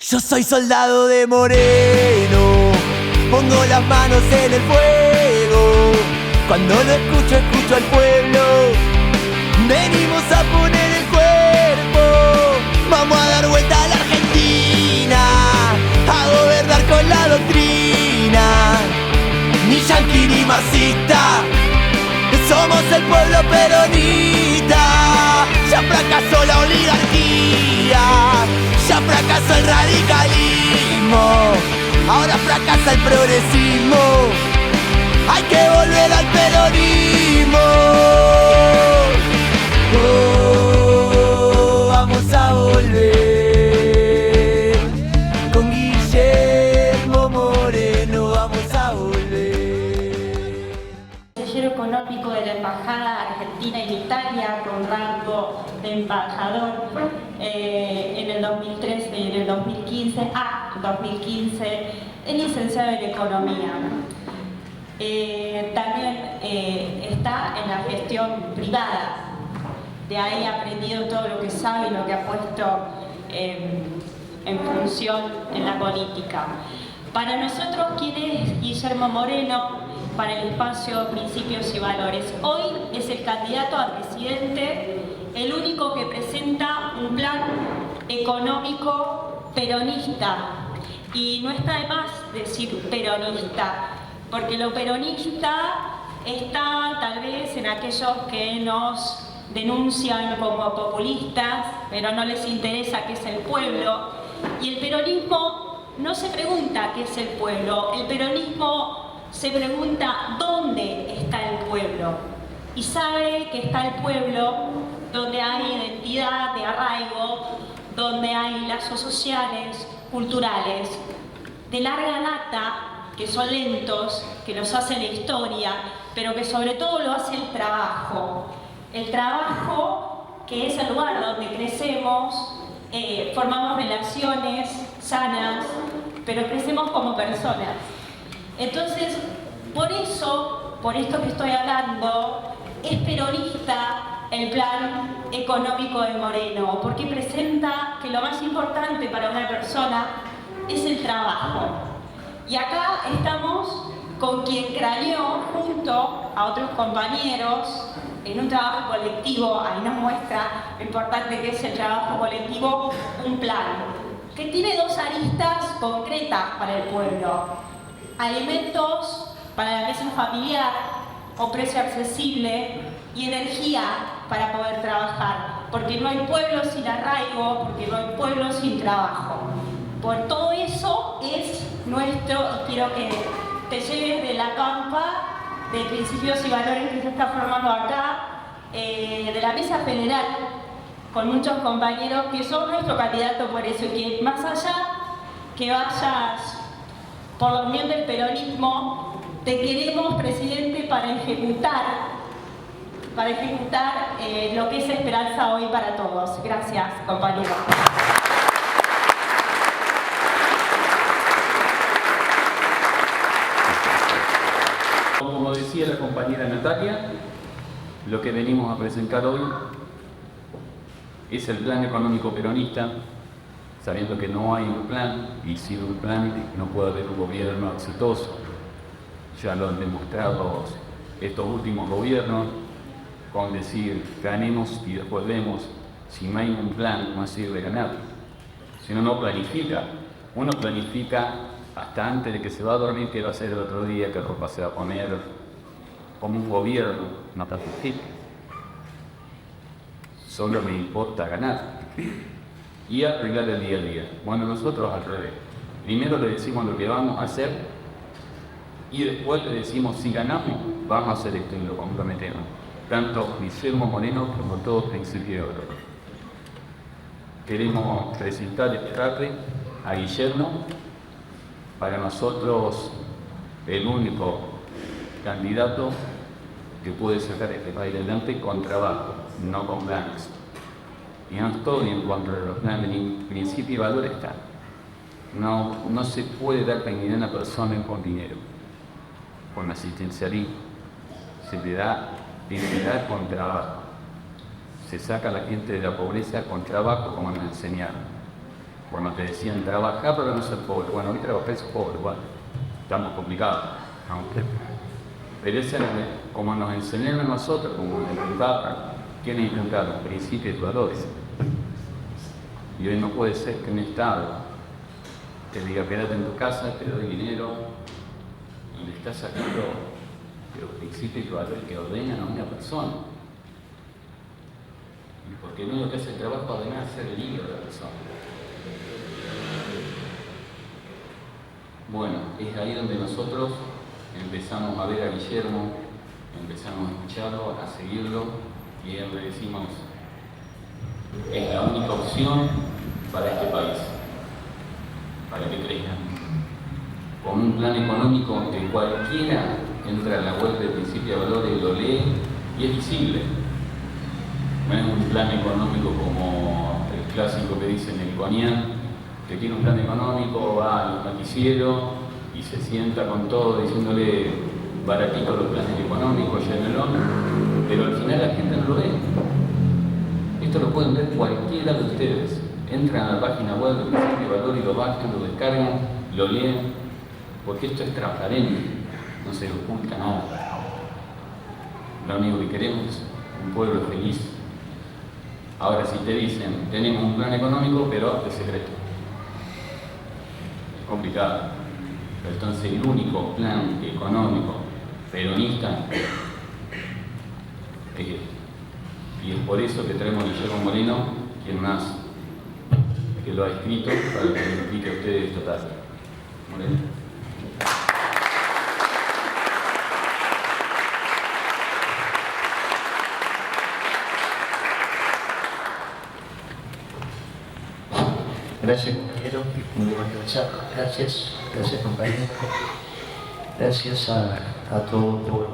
Yo soy soldado de Moreno, pongo las manos en el fuego. Cuando lo escucho, escucho al pueblo. Venimos a poner el cuerpo. Vamos a dar vuelta a la Argentina, a gobernar con la doctrina. Ni yanqui ni marxista, somos el pueblo peronista. Ya fracasó la oligarquía, ya fracasó el radicalismo, ahora fracasa el progresismo. Hay que volver al peronismo. Oh, vamos a volver. Con Guillermo Moreno vamos a volver. Consejero económico de la Embajada Argentina en Italia, con rango de embajador en el 2013 y en el 2015, es licenciado en Economía. También está en la gestión privada, de ahí ha aprendido todo lo que sabe y lo que ha puesto en función en la política. Para nosotros, ¿quién es Guillermo Moreno? Para el espacio Principios y Valores. Hoy es el candidato a presidente, el único que presenta un plan económico peronista. Y no está de más decir peronista, porque lo peronista está tal vez en aquellos que nos denuncian como populistas, pero no les interesa qué es el pueblo. Y el peronismo no se pregunta qué es el pueblo, el peronismo se pregunta dónde está el pueblo. Y sabe que está el pueblo donde hay identidad de arraigo, donde hay lazos sociales, culturales, de larga data, que son lentos, que los hace la historia, pero que sobre todo lo hace el trabajo. El trabajo, que es el lugar donde crecemos, formamos relaciones sanas, pero crecemos como personas. Entonces, por eso, por esto que estoy hablando, es peronista el plan económico de Moreno, porque presenta que lo más importante para una persona es el trabajo. Y acá estamos con quien craneó junto a otros compañeros en un trabajo colectivo, ahí nos muestra lo importante que es el trabajo colectivo, un plan que tiene dos aristas concretas para el pueblo: alimentos para la mesa familiar o precio accesible y energía para poder trabajar, porque no hay pueblo sin arraigo, porque no hay pueblo sin trabajo. Por todo eso es nuestro, quiero que te lleves de la campa de Principios y Valores que se está formando acá, de la mesa general, con muchos compañeros que son nuestro candidato por eso, y que más allá que vayas por la unión del peronismo, te queremos, presidente, para ejecutar lo que es esperanza hoy para todos. Gracias, compañeros. Como decía la compañera Natalia, lo que venimos a presentar hoy es el plan económico peronista, sabiendo que no hay un plan, y sin un plan no puede haber un gobierno exitoso. Ya lo han demostrado estos últimos gobiernos, con decir ganemos y después vemos. Si no hay un plan, no sirve ganar. Si uno no planifica, uno planifica hasta antes de que se va a dormir qué va a hacer el otro día, qué ropa se va a poner. Como un gobierno no planifica. Solo me importa ganar y arreglar el día a día. Bueno, nosotros al revés. Primero le decimos lo que vamos a hacer y después le decimos si ganamos, vamos a hacer esto y lo comprometemos. Tanto Guillermo Moreno como todos Principios de Valores. Queremos presentar este tarde a Guillermo, para nosotros el único candidato que puede sacar este país adelante con trabajo, no con planes. Y no estoy en contra de los planes, ni Principios y Valores están. No se puede dar dignidad a una persona con dinero, con asistencialismo. Se le da dignidad con trabajo. Se saca a la gente de la pobreza con trabajo, como nos enseñaron. Cuando te decían trabajar para no ser pobre, bueno, hoy trabajé sos pobre, bueno, estamos complicados. Pero ese era como nos enseñaron a nosotros, como nos intentaron, ¿quiénes intentaron? Principios y valores. Y hoy no puede ser que un Estado te diga, quédate en tu casa, te doy dinero, y le estás sacando los principios y valores que ordenan a una persona. Y porque no lo que hace el trabajo además es ser libre de la persona. Bueno, es ahí donde nosotros empezamos a ver a Guillermo, empezamos a escucharlo, a seguirlo, y a él le decimos, es la única opción para este país, para que crezcan. Con un plan económico que cualquiera entra en la web de Principio de Valores, lo lee y es visible. No es un plan económico como el clásico que dicen el Conian, que tiene un plan económico, va a los noticieros y se sienta con todo diciéndole baratito los planes económicos, llénelo, pero al final la gente no lo ve. Esto lo pueden ver cualquiera de ustedes. Entran a la página web de Principio de Valor y lo bajan, lo descargan, lo leen, porque esto es transparente, no se oculta nada. Lo único que queremos es un pueblo feliz. Ahora, si te dicen, tenemos un plan económico, pero es secreto. Es complicado. Entonces, el único plan económico peronista es este. Y es por eso que traemos a Guillermo Moreno, quien más que lo ha escrito, para que le explique a ustedes total. Moreno. Gracias, compañero. Muy bien organizado. Gracias compañero. Gracias a todos por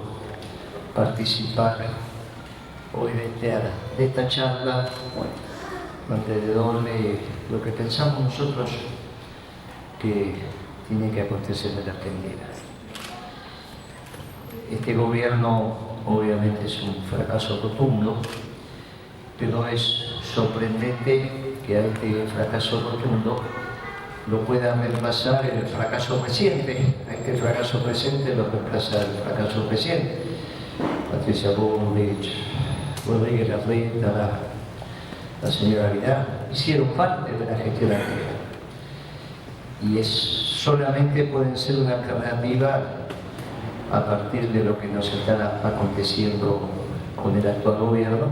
participar hoy de esta charla alrededor de lo que pensamos nosotros que tiene que acontecer en la Argentina. Este gobierno obviamente es un fracaso rotundo, pero es sorprendente que a este fracaso rotundo lo pueda reemplazar el fracaso reciente. A este fracaso presente lo reemplaza el fracaso reciente. Patricia Bullrich, Rodríguez Larreta, la señora Vidal, hicieron parte de la gestión anterior. Y solamente pueden ser una alternativa a partir de lo que nos está aconteciendo con el actual gobierno,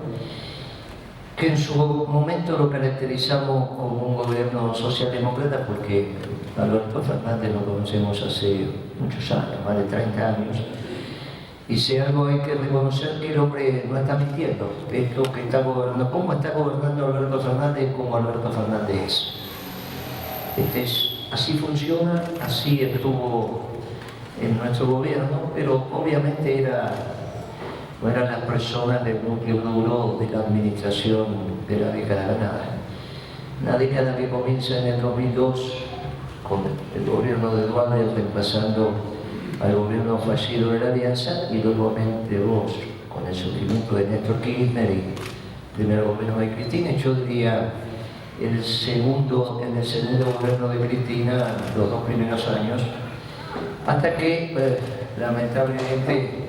que en su momento lo caracterizamos como un gobierno socialdemócrata, porque Alberto Fernández lo conocemos hace muchos años, más de 30 años, y si algo hay que reconocer, que el hombre no está mintiendo. Esto que está gobernando, ¿cómo está gobernando Alberto Fernández? Como Alberto Fernández es. Así funciona, así estuvo en nuestro gobierno, pero obviamente no eran las personas del núcleo duro de la administración de la década ganada. Una década que comienza en el 2002 con el gobierno de Dualde reemplazando al gobierno fallido de la Alianza, y luego vos con el surgimiento de Néstor Kirchner y el primer gobierno de Cristina. Yo diría en el segundo gobierno de Cristina, los 2 primeros años, hasta que lamentablemente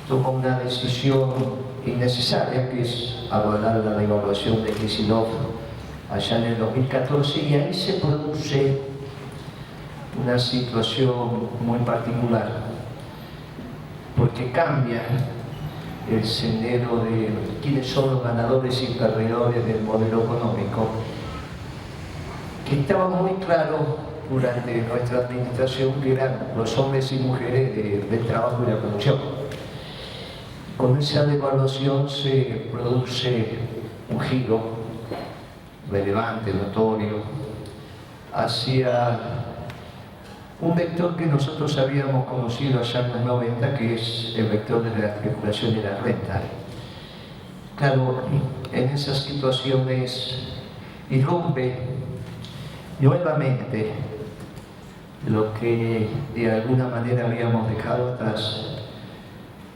tomó una decisión innecesaria, que es avalar la devaluación de Kicillof allá en el 2014, y ahí se produce una situación muy particular, porque cambia el sendero de quiénes son los ganadores y perdedores del modelo económico, que estaba muy claro durante nuestra administración, que eran los hombres y mujeres del trabajo y la producción. Con esa devaluación se produce un giro relevante, notorio, hacia un vector que nosotros habíamos conocido allá en los 90, que es el vector de la especulación y la renta. Claro, en esas situaciones irrumpe nuevamente lo que de alguna manera habíamos dejado atrás,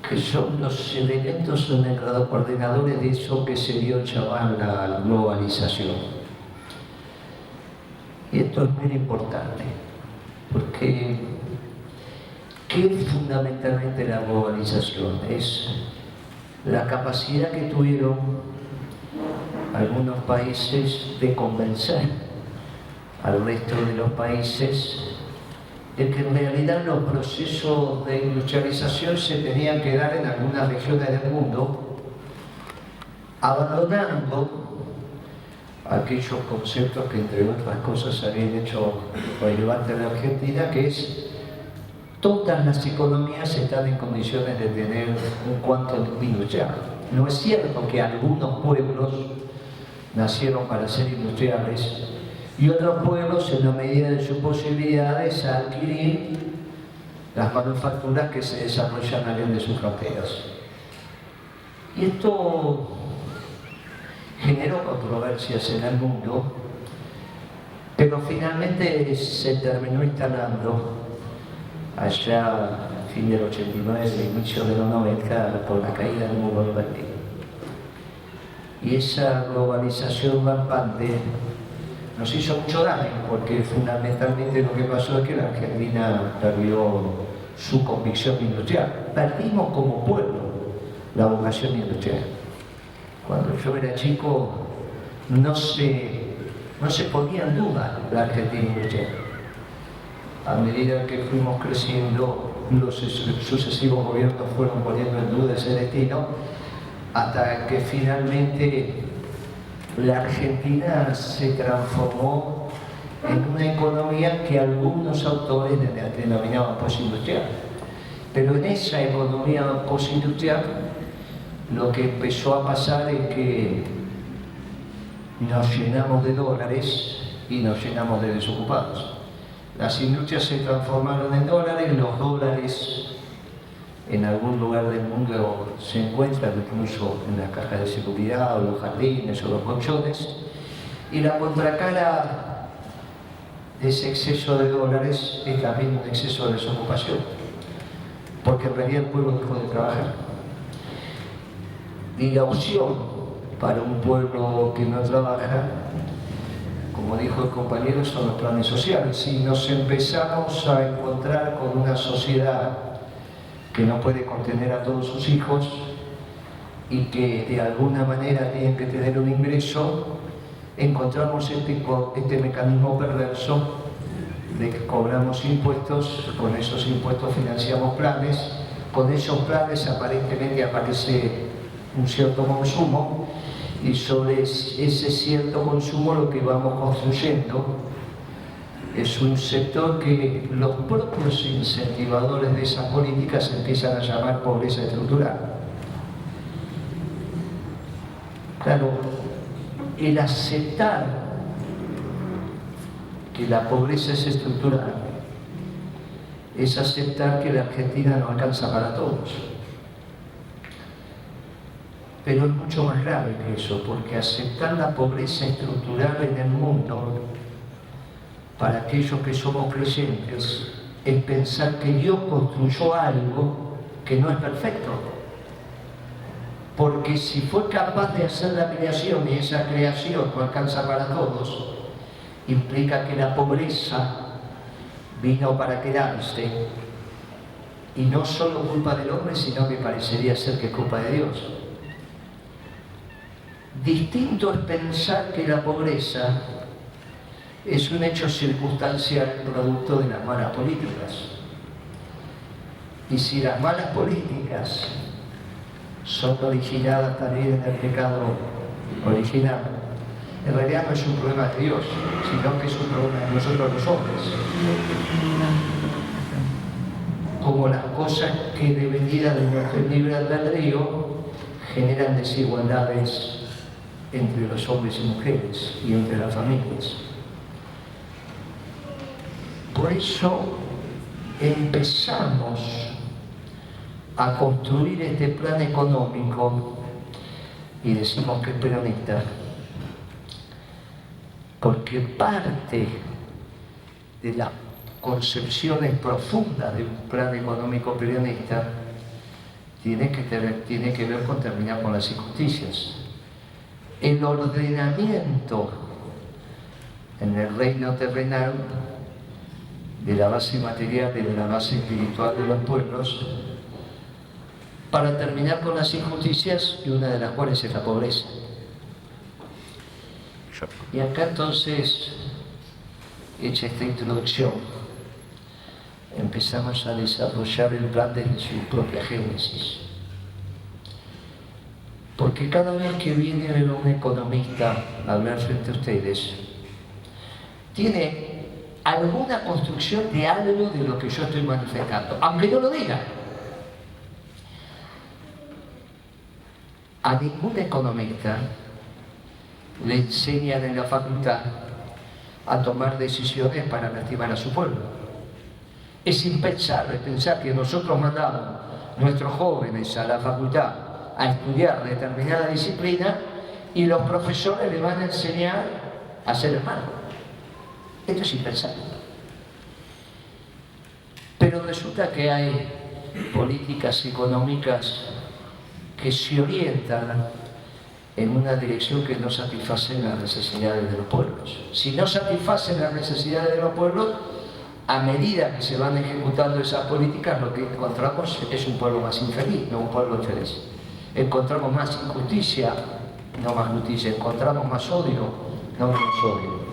que son los elementos ordenadores de eso que se dio llamar la globalización. Y esto es muy importante, porque ¿qué es fundamentalmente la globalización? Es la capacidad que tuvieron algunos países de convencer al resto de los países de que en realidad los procesos de industrialización se tenían que dar en algunas regiones del mundo, abandonando aquellos conceptos que entre otras cosas habían hecho relevante en la Argentina, que es todas las economías están en condiciones de tener un cuanto industrial. No es cierto que algunos pueblos nacieron para ser industriales y otros pueblos, en la medida de sus posibilidades, a adquirir las manufacturas que se desarrollan allá de sus fronteras. Y esto generó controversias en el mundo, pero finalmente se terminó instalando allá a fin del 89, inicio de los 90, por la caída del muro de Berlín. Y esa globalización rampante nos hizo mucho daño, porque fundamentalmente lo que pasó es que la Argentina perdió su convicción industrial. Perdimos como pueblo la vocación industrial. Cuando yo era chico no se ponía en duda la Argentina industrial. A medida que fuimos creciendo, los sucesivos gobiernos fueron poniendo en duda ese destino, hasta que finalmente la Argentina se transformó en una economía que algunos autores denominaban postindustrial. Pero en esa economía postindustrial lo que empezó a pasar es que nos llenamos de dólares y nos llenamos de desocupados. Las industrias se transformaron en dólares, los dólares en algún lugar del mundo se encuentran incluso en la caja de seguridad o los jardines o los colchones, y la contracara de ese exceso de dólares es también un exceso de desocupación, porque en realidad el pueblo dejó de trabajar. Y la opción para un pueblo que no trabaja, como dijo el compañero, son los planes sociales. Si nos empezamos a encontrar con una sociedad que no puede contener a todos sus hijos y que de alguna manera tienen que tener un ingreso, encontramos este mecanismo perverso de que cobramos impuestos, con esos impuestos financiamos planes, con esos planes aparentemente aparece un cierto consumo, y sobre ese cierto consumo lo que vamos construyendo es un sector que los propios incentivadores de esas políticas empiezan a llamar pobreza estructural. Claro, el aceptar que la pobreza es estructural es aceptar que la Argentina no alcanza para todos. Pero es mucho más grave que eso, porque aceptar la pobreza estructural en el mundo, para aquellos que somos creyentes, es pensar que Dios construyó algo que no es perfecto. Porque si fue capaz de hacer la creación y esa creación no alcanza para todos, implica que la pobreza vino para quedarse, y no solo culpa del hombre, sino que parecería ser que es culpa de Dios. Distinto es pensar que la pobreza es un hecho circunstancial producto de las malas políticas. Y si las malas políticas son originadas también en el pecado original, en realidad no es un problema de Dios, sino que es un problema de nosotros los hombres. Como las cosas que devenidas de nuestro libre albedrío generan desigualdades entre los hombres y mujeres y entre las familias. Por eso empezamos a construir este plan económico y decimos que es peronista, porque parte de las concepciones profundas de un plan económico peronista tiene que ver con terminar con las injusticias. El ordenamiento en el reino terrenal, de la base material y de la base espiritual de los pueblos, para terminar con las injusticias, y una de las cuales es la pobreza. Y acá entonces, hecha esta introducción, empezamos a desarrollar el plan desde su propia génesis. Porque cada vez que viene un economista a hablar frente a ustedes, tiene alguna construcción de algo de lo que yo estoy manifestando, aunque no lo diga. A ningún economista le enseñan en la facultad a tomar decisiones para lastimar a su pueblo. Es impensable pensar que nosotros mandamos a nuestros jóvenes a la facultad a estudiar determinada disciplina y los profesores le van a enseñar a hacer el mal. Esto es impensable. Pero resulta que hay políticas económicas que se orientan en una dirección que no satisface las necesidades de los pueblos. Si no satisfacen las necesidades de los pueblos, a medida que se van ejecutando esas políticas, lo que encontramos es un pueblo más infeliz, no un pueblo feliz. Encontramos más injusticia, no más justicia. Encontramos más odio, no menos odio.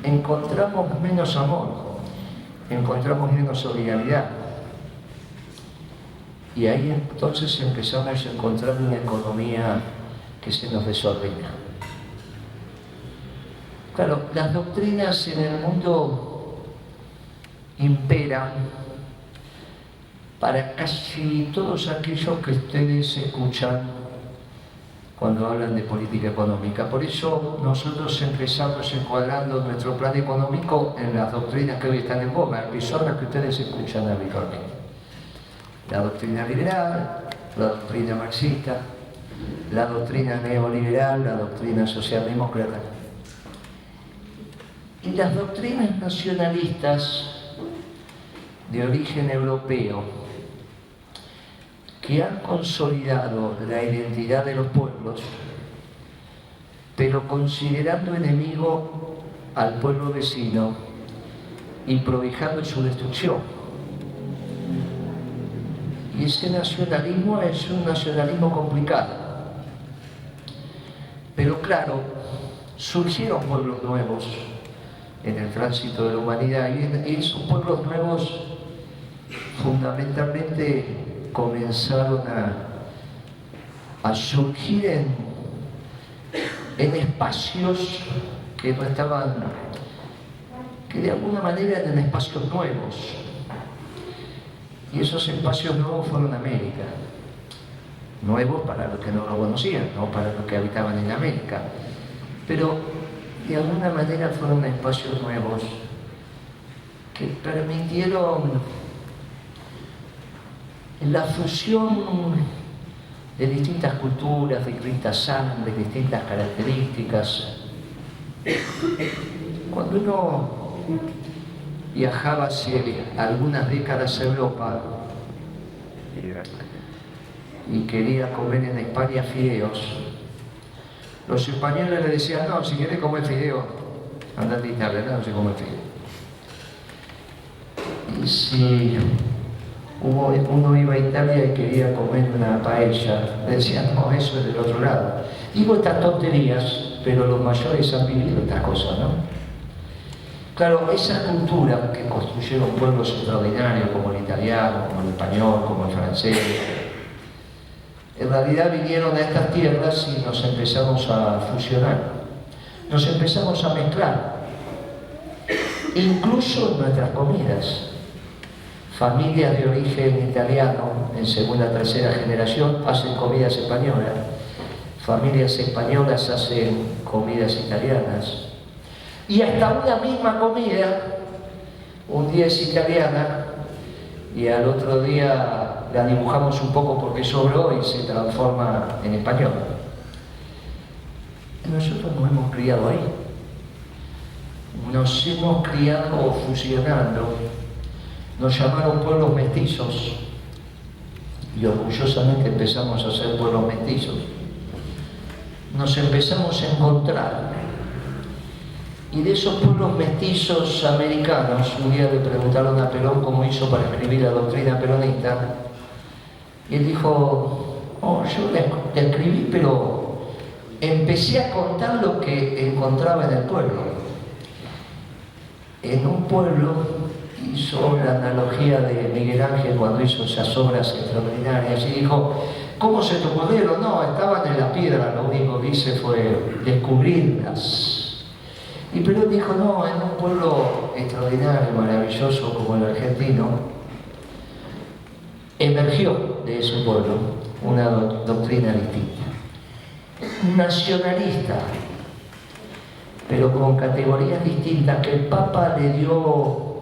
Encontramos menos amor, encontramos menos solidaridad. Y ahí entonces empezamos a encontrar una economía que se nos desordena. Claro, las doctrinas en el mundo imperan para casi todos aquellos que ustedes escuchan cuando hablan de política económica. Por eso nosotros empezamos encuadrando nuestro plan económico en las doctrinas que hoy están en boga, que son las que ustedes escuchan habitualmente. La doctrina liberal, la doctrina marxista, la doctrina neoliberal, la doctrina socialdemócrata. Y las doctrinas nacionalistas de origen europeo, que han consolidado la identidad de los pueblos, pero considerando enemigo al pueblo vecino y provocando su destrucción. Y ese nacionalismo es un nacionalismo complicado. Pero claro, surgieron pueblos nuevos en el tránsito de la humanidad, y esos pueblos nuevos fundamentalmente comenzaron a surgir en espacios que no estaban, que de alguna manera eran espacios nuevos. Y esos espacios nuevos fueron América. Nuevos para los que no lo conocían, no para los que habitaban en América. Pero de alguna manera fueron espacios nuevos que permitieron la fusión de distintas culturas, de distintas sangres, de distintas características. Cuando uno viajaba hace algunas décadas a Europa y quería comer en España fideos, los españoles le decían: no, si quieres comer fideo, andate a Italia, no se come fideo. Y si uno iba a Italia y quería comer una paella, le decían: no, eso es del otro lado. Digo estas tonterías, pero los mayores han vivido estas cosas, ¿no? Claro, esas culturas que construyeron pueblos extraordinarios como el italiano, como el español, como el francés, en realidad vinieron a estas tierras y nos empezamos a fusionar, nos empezamos a mezclar, incluso en nuestras comidas. Familias de origen italiano, en segunda, tercera generación, hacen comidas españolas. Familias españolas hacen comidas italianas. Y hasta una misma comida, un día es italiana y al otro día la dibujamos un poco porque sobró y se transforma en español. Nosotros nos hemos criado ahí. Nos hemos criado fusionando. Nos llamaron pueblos mestizos y orgullosamente empezamos a ser pueblos mestizos. Nos empezamos a encontrar Y de esos pueblos mestizos americanos, un día le preguntaron a Perón cómo hizo para escribir la doctrina peronista, y él dijo, oh, yo la escribí, pero empecé a contar lo que encontraba en el pueblo. En un pueblo, hizo la analogía de Miguel Ángel cuando hizo esas obras extraordinarias, y dijo, ¿cómo se te ocurrieron? No, estaban en la piedra, lo único que hice fue descubrirlas. Y Perón dijo, no, en un pueblo extraordinario, maravilloso como el argentino, emergió de ese pueblo una doctrina distinta, nacionalista, pero con categorías distintas que el Papa le dio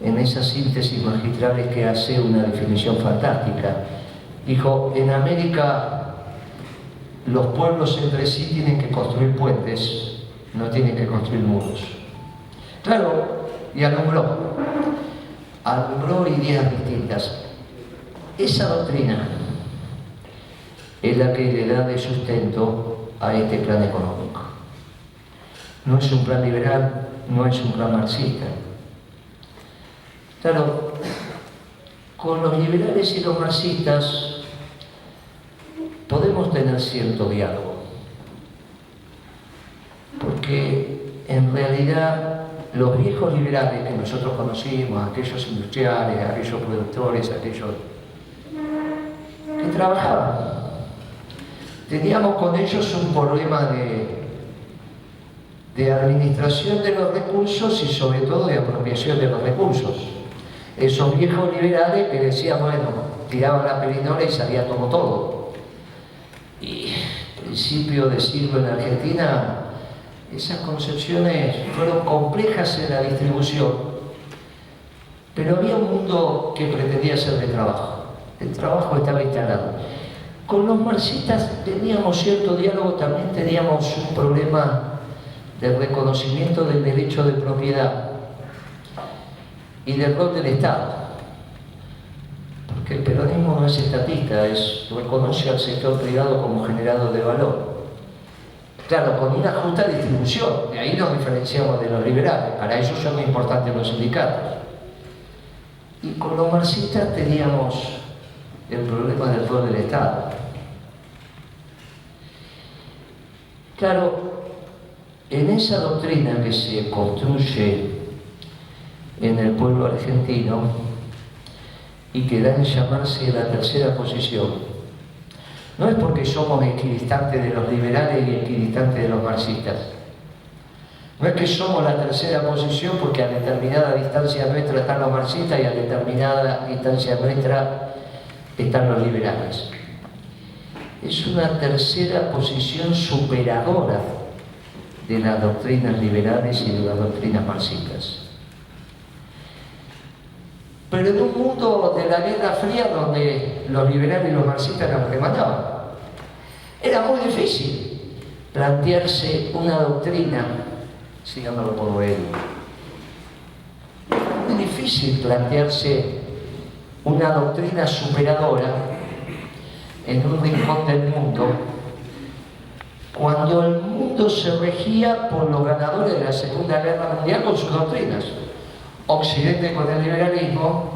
en esas síntesis magistrales que hace una definición fantástica. Dijo, en América los pueblos entre sí tienen que construir puentes, no tienen que construir muros. Claro, y alumbró ideas distintas. Esa doctrina es la que le da de sustento a este plan económico. No es un plan liberal, no es un plan marxista. Claro, con los liberales y los marxistas podemos tener cierto diálogo, porque en realidad los viejos liberales que nosotros conocimos, aquellos industriales, aquellos productores, aquellos que trabajaban, teníamos con ellos un problema de administración de los recursos y sobre todo de apropiación de los recursos. Esos viejos liberales que decían, bueno, tiraban la perinola y salía como todo. Y al principio de siglo en Argentina, esas concepciones fueron complejas en la distribución, pero había un mundo que pretendía ser de trabajo. El trabajo estaba instalado. Con los marxistas teníamos cierto diálogo, también teníamos un problema del reconocimiento del derecho de propiedad y del rol del Estado. Porque el peronismo no es estatista, reconoce al sector privado como generador de valor. Claro, con una justa distribución, de ahí nos diferenciamos de los liberales, para eso son muy importantes los sindicatos. Y con los marxistas teníamos el problema del rol del Estado. Claro, en esa doctrina que se construye en el pueblo argentino y que da en llamarse la tercera posición, no es porque somos equidistantes de los liberales y equidistantes de los marxistas. No es que somos la tercera posición porque a determinada distancia nuestra están los marxistas y a determinada distancia nuestra están los liberales. Es una tercera posición superadora de las doctrinas liberales y de las doctrinas marxistas. Pero en un mundo de la Guerra Fría donde los liberales y los marxistas eran los que mandaban, era muy difícil plantearse una doctrina, sigándolo por él, muy difícil plantearse una doctrina superadora en un rincón del mundo cuando el mundo se regía por los ganadores de la Segunda Guerra Mundial con sus doctrinas. Occidente con el liberalismo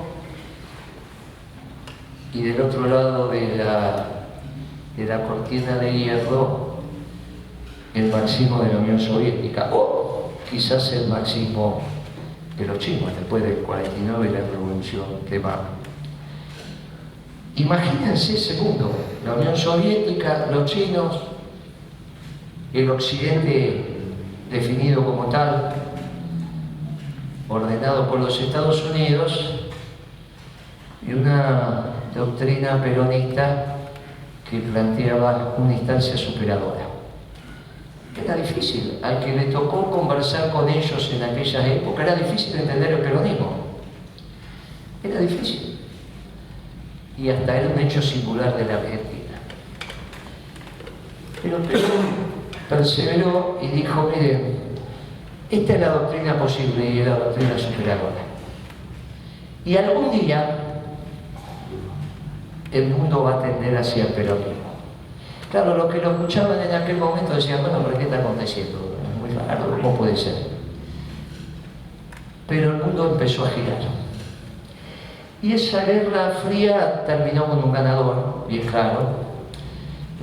y del otro lado de la cortina de hierro el marxismo de la Unión Soviética, o quizás el marxismo de los chinos después del 49 y la revolución de Mao. Imagínense ese mundo, la Unión Soviética, los chinos, el Occidente definido como tal, ordenado por los Estados Unidos, y una doctrina peronista que planteaba una instancia superadora. Era difícil, al que le tocó conversar con ellos en aquellas épocas, era difícil entender el peronismo. Era difícil. Y hasta era un hecho singular de la Argentina. Pero Perón perseveró y dijo, miren, esta es la doctrina posible y es la doctrina superadora. Y algún día el mundo va a tender hacia el peronismo. Claro, los que lo escuchaban en aquel momento decían, bueno, pero ¿qué está aconteciendo? Es muy raro, ¿cómo puede ser? Pero el mundo empezó a girar. Y esa guerra fría terminó con un ganador, bien claro.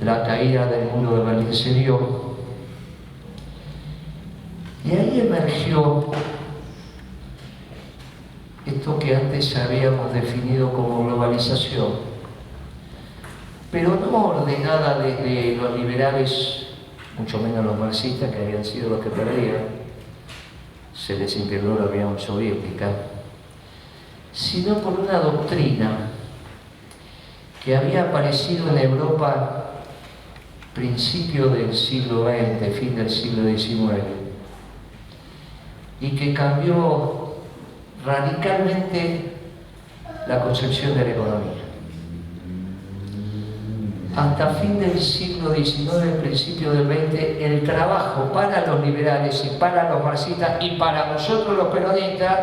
La caída del muro de Berlín se dio. Y ahí emergió esto que antes habíamos definido como globalización, pero no ordenada desde los liberales, mucho menos los marxistas, que habían sido los que perdían, se les integró la Unión Soviética, sino por una doctrina que había aparecido en Europa principio del siglo XX, fin del siglo XIX, y que cambió radicalmente la concepción de la economía. Hasta fin del siglo XIX, principio del XX, el trabajo para los liberales y para los marxistas y para nosotros los peronistas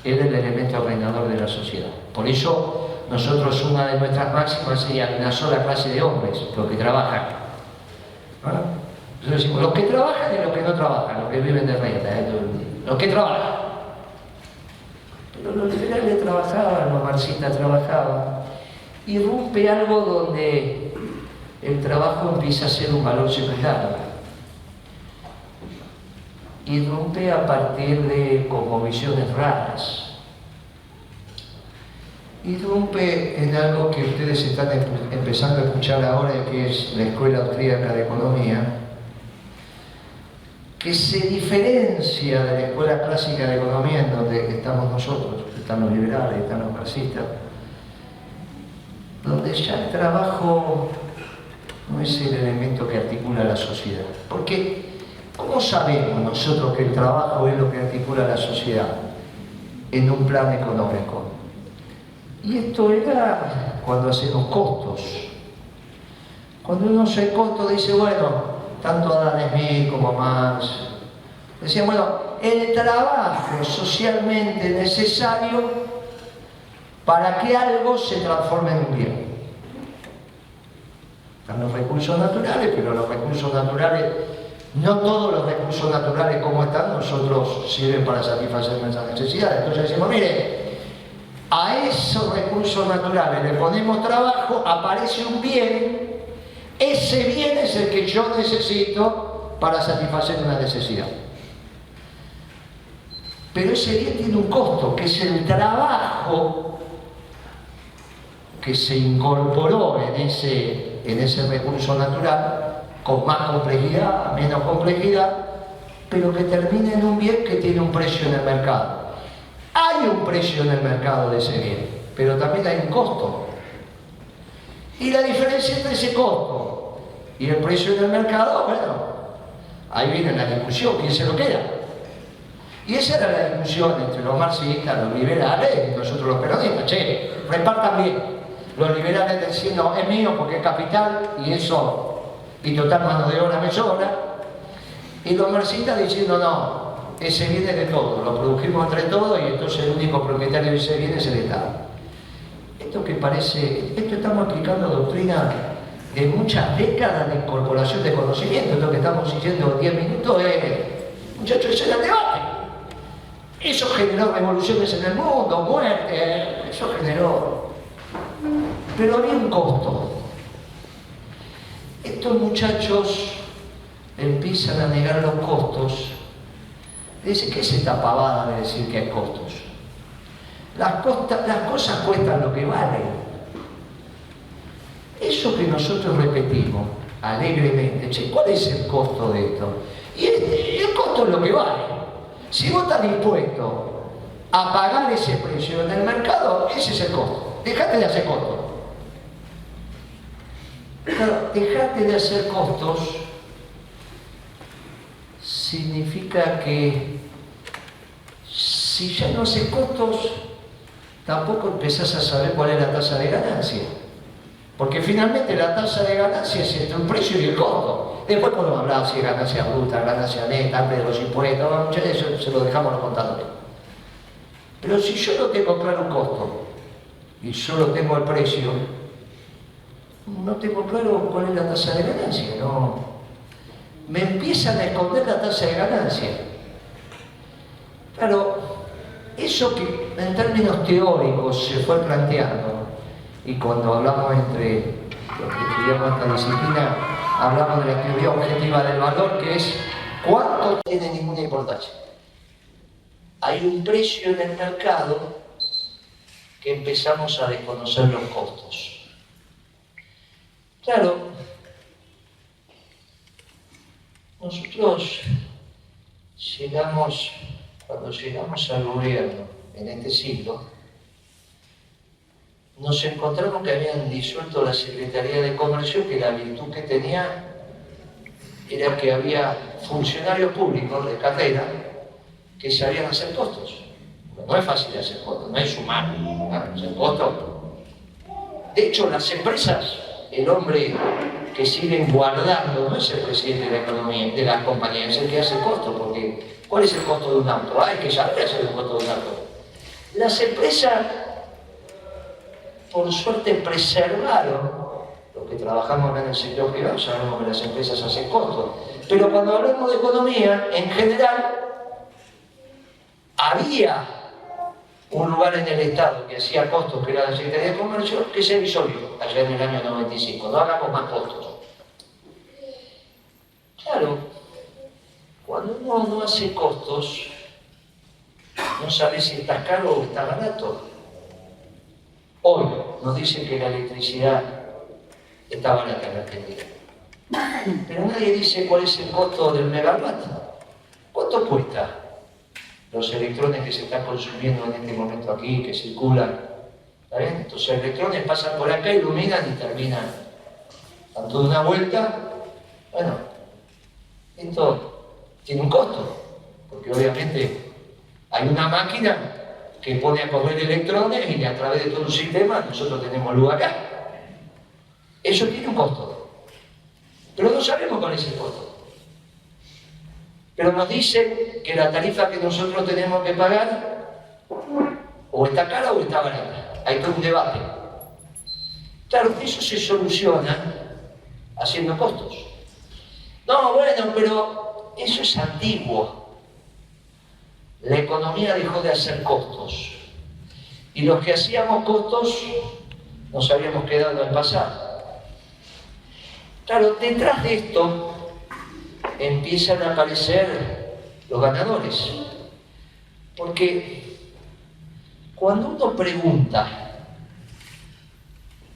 era el elemento ordenador de la sociedad. Por eso nosotros una de nuestras máximas sería una sola clase de hombres, los que trabajan. Nosotros decimos los que trabajan y los que no trabajan, los que viven de renta, los que trabajan. Pero los liberales trabajaban, los marxistas trabajaban. Irrumpe algo donde el trabajo empieza a ser un valor secundario. Irrumpe a partir de cosmovisiones raras. Irrumpe en algo que ustedes están empezando a escuchar ahora, que es la Escuela Austríaca de Economía, que se diferencia de la Escuela Clásica de Economía en donde estamos nosotros, están los liberales, están los marxistas, donde ya el trabajo no es el elemento que articula la sociedad. Porque, ¿cómo sabemos nosotros que el trabajo es lo que articula la sociedad en un plan económico? Y esto era cuando hacemos costos. Cuando uno hace costos dice, bueno, tanto Adam Smith como Marx decían, bueno, el trabajo socialmente necesario para que algo se transforme en un bien. Están los recursos naturales, pero los recursos naturales, no todos los recursos naturales como están, nosotros sirven para satisfacer nuestras necesidades. Entonces decimos, mire, a esos recursos naturales le ponemos trabajo, aparece un bien, ese bien es el que yo necesito para satisfacer una necesidad. Pero ese bien tiene un costo, que es el trabajo que se incorporó en ese recurso natural, con más complejidad, menos complejidad, pero que termina en un bien que tiene un precio en el mercado. Hay un precio en el mercado de ese bien, pero también hay un costo. Y la diferencia entre ese costo y el precio en el mercado, bueno, ahí viene la discusión, ¿quién se lo queda? Y esa era la discusión entre los marxistas, los liberales y nosotros los peronistas. Che, repartan bien. Los liberales diciendo, es mío porque es capital y eso, y total mano de obra me sobra. Y los marxistas diciendo, no, ese bien es de todos, lo produjimos entre todos y entonces el único propietario de ese bien es el Estado. Esto que parece, esto estamos aplicando doctrina de muchas décadas de incorporación de conocimiento. Esto que estamos diciendo 10 minutos es, muchachos, eso era el debate. Eso generó revoluciones en el mundo, muerte, eso generó. Pero había un costo. Estos muchachos empiezan a negar los costos. Dicen, ¿qué es esta pavada de decir que hay costos? Las cosas cuestan lo que valen. Eso que nosotros repetimos alegremente, che, ¿cuál es el costo de esto? Y el costo es lo que vale. Si vos estás dispuesto a pagar ese precio en el mercado, ese es el costo. Dejate de hacer costos. Claro, dejate de hacer costos significa que si ya no haces costos, tampoco empezás a saber cuál es la tasa de ganancia. Porque finalmente la tasa de ganancia es entre un precio y el costo. Después podemos hablar si es ganancia bruta, ganancia neta, antes de los impuestos, mucho de eso se lo dejamos a los contadores. Pero si yo no tengo claro un costo y solo tengo el precio, no tengo claro cuál es la tasa de ganancia, no me empiezan a esconder la tasa de ganancia. Claro, eso que en términos teóricos se fue planteando, y cuando hablamos entre los que estudiamos esta disciplina, hablamos de la teoría objetiva del valor, que es cuánto no tiene ninguna importancia. Hay un precio en el mercado que empezamos a desconocer los costos. Claro, nosotros cuando llegamos al gobierno en este siglo, nos encontramos que habían disuelto la Secretaría de Comercio, que la virtud que tenía era que había funcionarios públicos de carrera que sabían hacer costos. No es fácil hacer costos, no es sumar, hacer costos. De hecho, las empresas, el hombre que siguen guardando no es el presidente de la economía, de la compañía, es el que hace costos, porque ¿cuál es el costo de un auto? Hay que saber hacer el costo de un auto. Las empresas, por suerte, preservaron, los que trabajamos en el sector privado sabemos que las empresas hacen costos, pero cuando hablamos de economía, en general, había un lugar en el Estado que hacía costos, que era la Secretaría de Comercio, que se disolvió allá en el año 95. No hagamos más costos. Claro, cuando uno no hace costos, no sabe si está caro o está barato. Hoy nos dicen que la electricidad está barata en Argentina, pero nadie dice cuál es el costo del megawatt. ¿Cuánto cuesta los electrones que se están consumiendo en este momento aquí, que circulan? ¿Está bien? Estos electrones pasan por acá, iluminan y terminan dando una vuelta. Bueno, esto tiene un costo, porque obviamente hay una máquina que pone a correr electrones y a través de todo un sistema nosotros tenemos luz acá. Eso tiene un costo, pero no sabemos cuál es el costo. Pero nos dicen que la tarifa que nosotros tenemos que pagar o está cara o está barata. Hay todo un debate. Claro, eso se soluciona haciendo costos. No, bueno, pero eso es antiguo. La economía dejó de hacer costos. Y los que hacíamos costos nos habíamos quedado en el pasado. Claro, detrás de esto empiezan a aparecer los ganadores. Porque cuando uno pregunta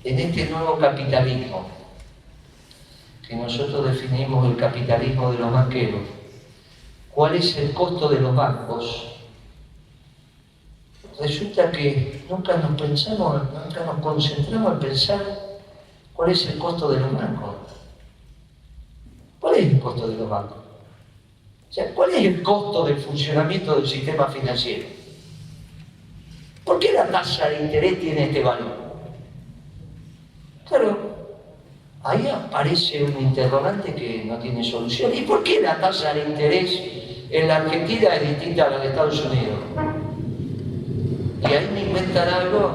en este nuevo capitalismo, que nosotros definimos el capitalismo de los banqueros, ¿cuál es el costo de los bancos? Resulta que nunca nos concentramos en pensar cuál es el costo de los bancos. ¿Cuál es el costo de los bancos? O sea, ¿cuál es el costo del funcionamiento del sistema financiero? ¿Por qué la tasa de interés tiene este valor? Claro, ahí aparece un interrogante que no tiene solución. ¿Y por qué la tasa de interés en la Argentina es distinta a la de Estados Unidos? Y ahí me inventan algo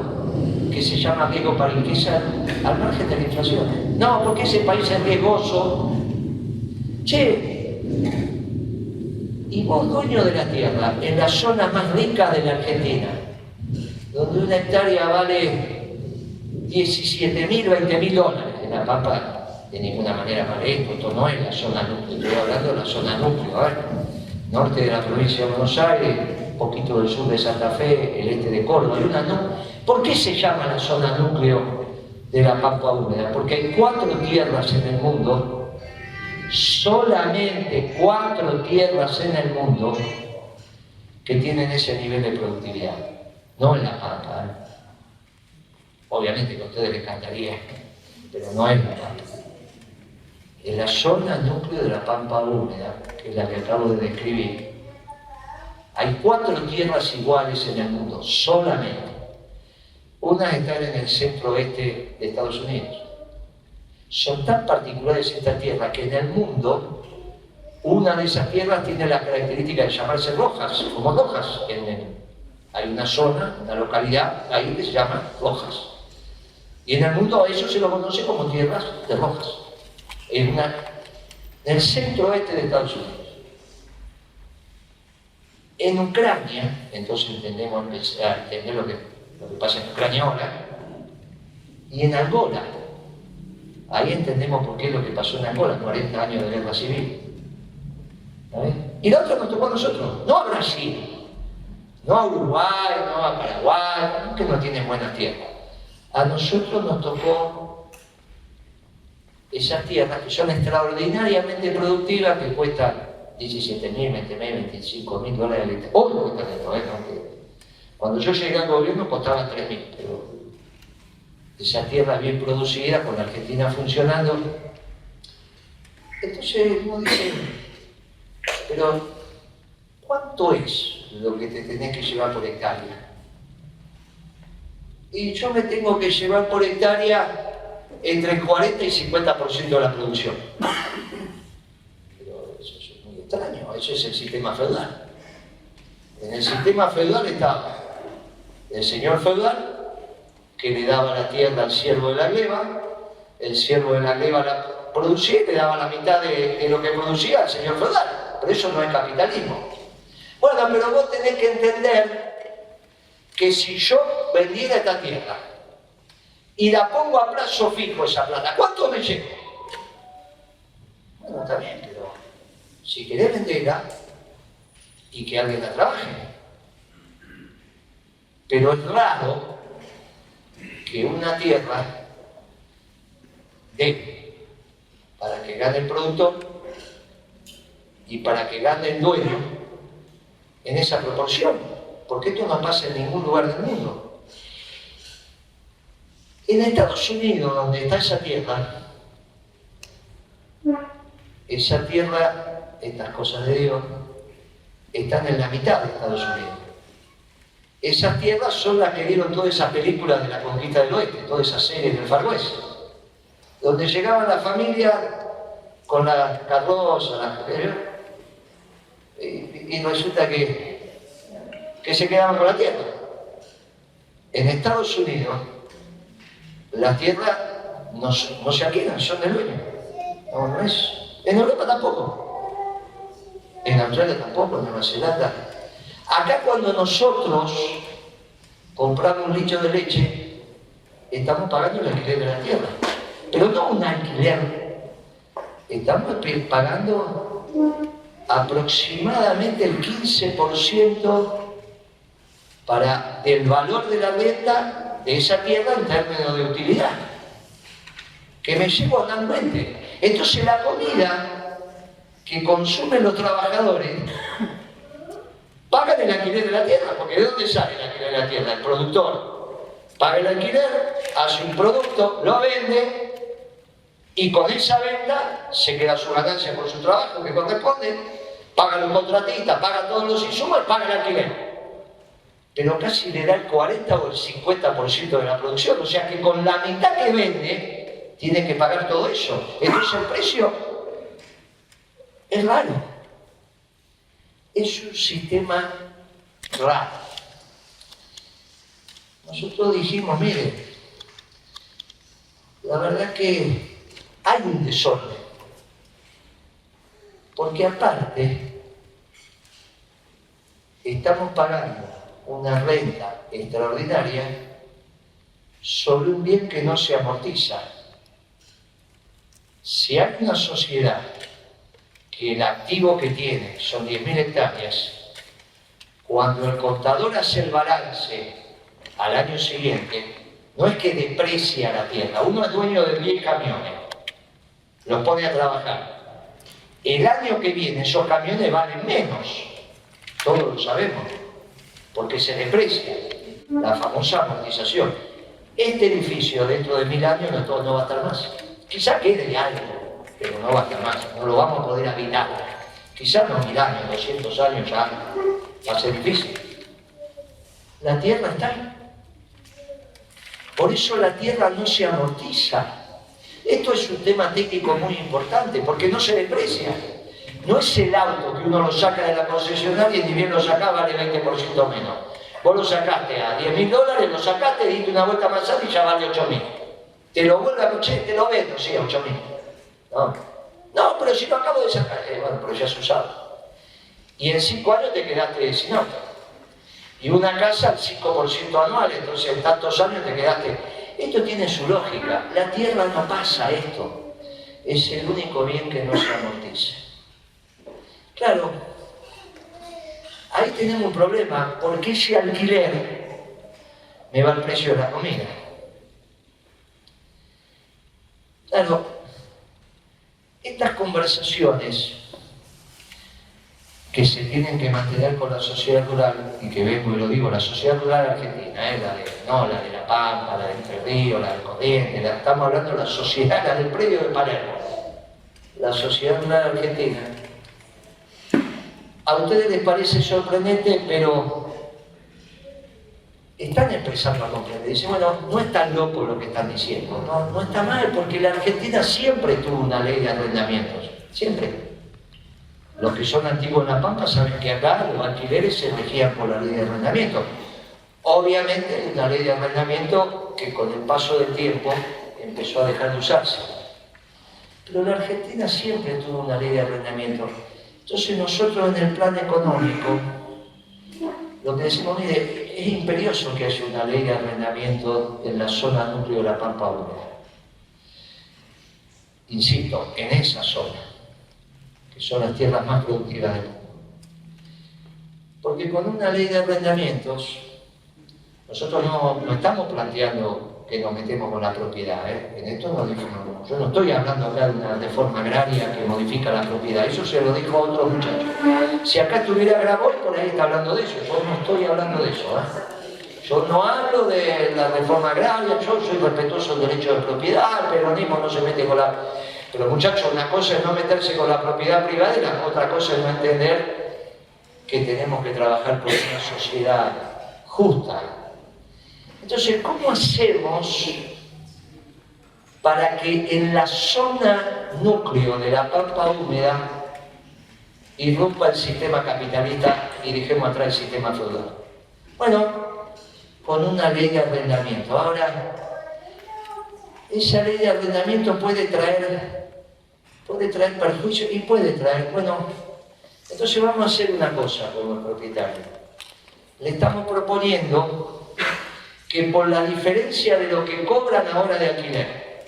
que se llama riesgo para riqueza al margen de la inflación. No, porque ese país es riesgoso. Che, y vos, dueño de la tierra, en la zona más rica de la Argentina, donde una hectárea vale 17.000, 20.000 dólares, en La Pampa de ninguna manera vale esto no es la zona núcleo, estoy hablando de la zona núcleo, norte de la provincia de Buenos Aires, un poquito del sur de Santa Fe, el este de Córdoba, ¿Por qué se llama la zona núcleo de la Pampa húmeda? Porque hay 4 tierras en el mundo, solamente 4 tierras en el mundo que tienen ese nivel de productividad, no en la Pampa. Obviamente que a ustedes les encantaría, pero no es la Pampa. En la zona núcleo de la Pampa húmeda, que es la que acabo de describir, hay 4 tierras iguales en el mundo, solamente. Unas están en el centro-oeste de Estados Unidos. Son tan particulares estas tierras que en el mundo, una de esas tierras tiene la característica de llamarse Rojas, como Rojas. Hay una zona, una localidad ahí que se llama Rojas. Y en el mundo a eso se lo conoce como tierras de Rojas. Es una en el centro-oeste de Estados Unidos. En Ucrania, entonces entender lo que pasa en Ucrania ahora, y en Angola. Ahí entendemos por qué es lo que pasó en Angola, 40 años de guerra civil. ¿Sabes? Y la otra nos tocó a nosotros, no a Brasil, no a Uruguay, no a Paraguay, que no tienen buenas tierras. A nosotros nos tocó esas tierras que son extraordinariamente productivas, que cuestan 17.000, 20.000, 25.000 dólares al hectárea. Hoy no cuestan esto, cuando yo llegué al gobierno costaban 3.000, pero esa tierra bien producida, con la Argentina funcionando. Entonces uno dice, pero ¿cuánto es lo que te tenés que llevar por hectárea? Y yo me tengo que llevar por hectárea entre el 40 y 50% de la producción. Pero eso es muy extraño, eso es el sistema feudal. En el sistema feudal estaba el señor feudal, que le daba la tierra al siervo de la gleba, el siervo de la gleba la producía y le daba la mitad de lo que producía al señor feudal. Pero eso no es capitalismo. Bueno, pero vos tenés que entender que si yo vendiera esta tierra y la pongo a plazo fijo esa plata, ¿cuánto me llevo? Bueno, está bien, pero si querés venderla y que alguien la trabaje. Pero es raro que una tierra dé para que gane el productor y para que gane el dueño en esa proporción, porque esto no pasa en ningún lugar del mundo. En Estados Unidos, donde está esa tierra, estas cosas de Dios, están en la mitad de Estados Unidos. Esas tierras son las que dieron todas esas películas de la conquista del oeste, todas esas series del Far West, donde llegaban las familias con las carrozas, y resulta que se quedaban con la tierra. En Estados Unidos, las tierras no se alquilan, son del dueño. No es. En Europa tampoco. En Australia tampoco, en Nueva Zelanda. Acá cuando nosotros compramos un litro de leche, estamos pagando el alquiler de la tierra. Pero no un alquiler. Estamos pagando aproximadamente el 15% del valor de la venta de esa tierra en términos de utilidad, que me llevo anualmente. Entonces la comida que consumen los trabajadores pagan el alquiler de la tierra, porque ¿de dónde sale el alquiler de la tierra? El productor paga el alquiler, hace un producto, lo vende, y con esa venta se queda su ganancia por su trabajo que corresponde, paga los contratistas, paga todos los insumos y paga el alquiler. Pero casi le da el 40 o el 50% de la producción, o sea que con la mitad que vende tiene que pagar todo eso. Entonces el precio es raro. Es un sistema raro. Nosotros dijimos, mire, la verdad que hay un desorden, porque aparte estamos pagando una renta extraordinaria sobre un bien que no se amortiza. Si hay una sociedad que el activo que tiene son 10.000 hectáreas, cuando el contador hace el balance al año siguiente, no es que deprecia la tierra. Uno es dueño de 10 camiones, los pone a trabajar. El año que viene esos camiones valen menos, todos lo sabemos, porque se deprecia, la famosa amortización. Este edificio dentro de 1000 años no va a estar más. Quizá quede algo, pero no va a estar más, no lo vamos a poder habitar. Quizá no 1000 años, 200 años ya va a ser difícil. La tierra está ahí. Por eso la tierra no se amortiza. Esto es un tema técnico muy importante, porque no se deprecia. No es el auto que uno lo saca de la concesionaria y ni bien lo saca vale 20% menos. Vos lo sacaste a 10.000 dólares, lo sacaste, diste una vuelta más alta y ya vale 8.000. Te lo vuelve a coche, te lo vendo, sí, a 8.000. No. No, pero si lo acabo de sacar. Bueno, pero ya es usado. Y en 5 años te quedaste sin auto. Y una casa al 5% anual, entonces en tantos años te quedaste. Esto tiene su lógica. La tierra no pasa esto. Es el único bien que no se amortiza. Claro, ahí tenemos un problema, porque ese alquiler me va al precio de la comida. Claro, estas conversaciones que se tienen que mantener con la sociedad rural, y que vengo y lo digo, la sociedad rural argentina, no la de La Pampa, la de Entre Ríos, la de Corrientes, estamos hablando de la sociedad, la del predio de Palermo, la sociedad rural argentina. A ustedes les parece sorprendente, pero están empezando a comprender. Dicen, bueno, no es tan loco lo que están diciendo, no está mal, porque la Argentina siempre tuvo una ley de arrendamientos, siempre. Los que son antiguos en La Pampa saben que acá los alquileres se regían por la ley de arrendamiento. Obviamente una ley de arrendamiento que con el paso del tiempo empezó a dejar de usarse. Pero la Argentina siempre tuvo una ley de arrendamiento. Entonces nosotros en el plan económico lo que decimos, mire, es imperioso que haya una ley de arrendamiento en la zona núcleo de La Pampa húmeda. Insisto, en esa zona, que son las tierras más productivas del mundo. Porque con una ley de arrendamientos, nosotros no estamos planteando que nos metemos con la propiedad, en esto no dijimos, yo no estoy hablando acá de una reforma agraria que modifica la propiedad, eso se lo dijo a otros muchachos. Si acá estuviera Grabois, por ahí está hablando de eso, yo no estoy hablando de eso, Yo no hablo de la reforma agraria, yo soy respetuoso del derecho de propiedad, el peronismo no se mete con la... Pero muchachos, una cosa es no meterse con la propiedad privada y la otra cosa es no entender que tenemos que trabajar por una sociedad justa. Entonces, ¿cómo hacemos para que en la zona núcleo de La Pampa húmeda irrumpa el sistema capitalista y dejemos atrás el sistema feudal? Bueno, con una ley de arrendamiento. Ahora, esa ley de arrendamiento puede traer perjuicio y puede traer, bueno, entonces vamos a hacer una cosa con los propietarios. Le estamos proponiendo que por la diferencia de lo que cobran ahora de alquiler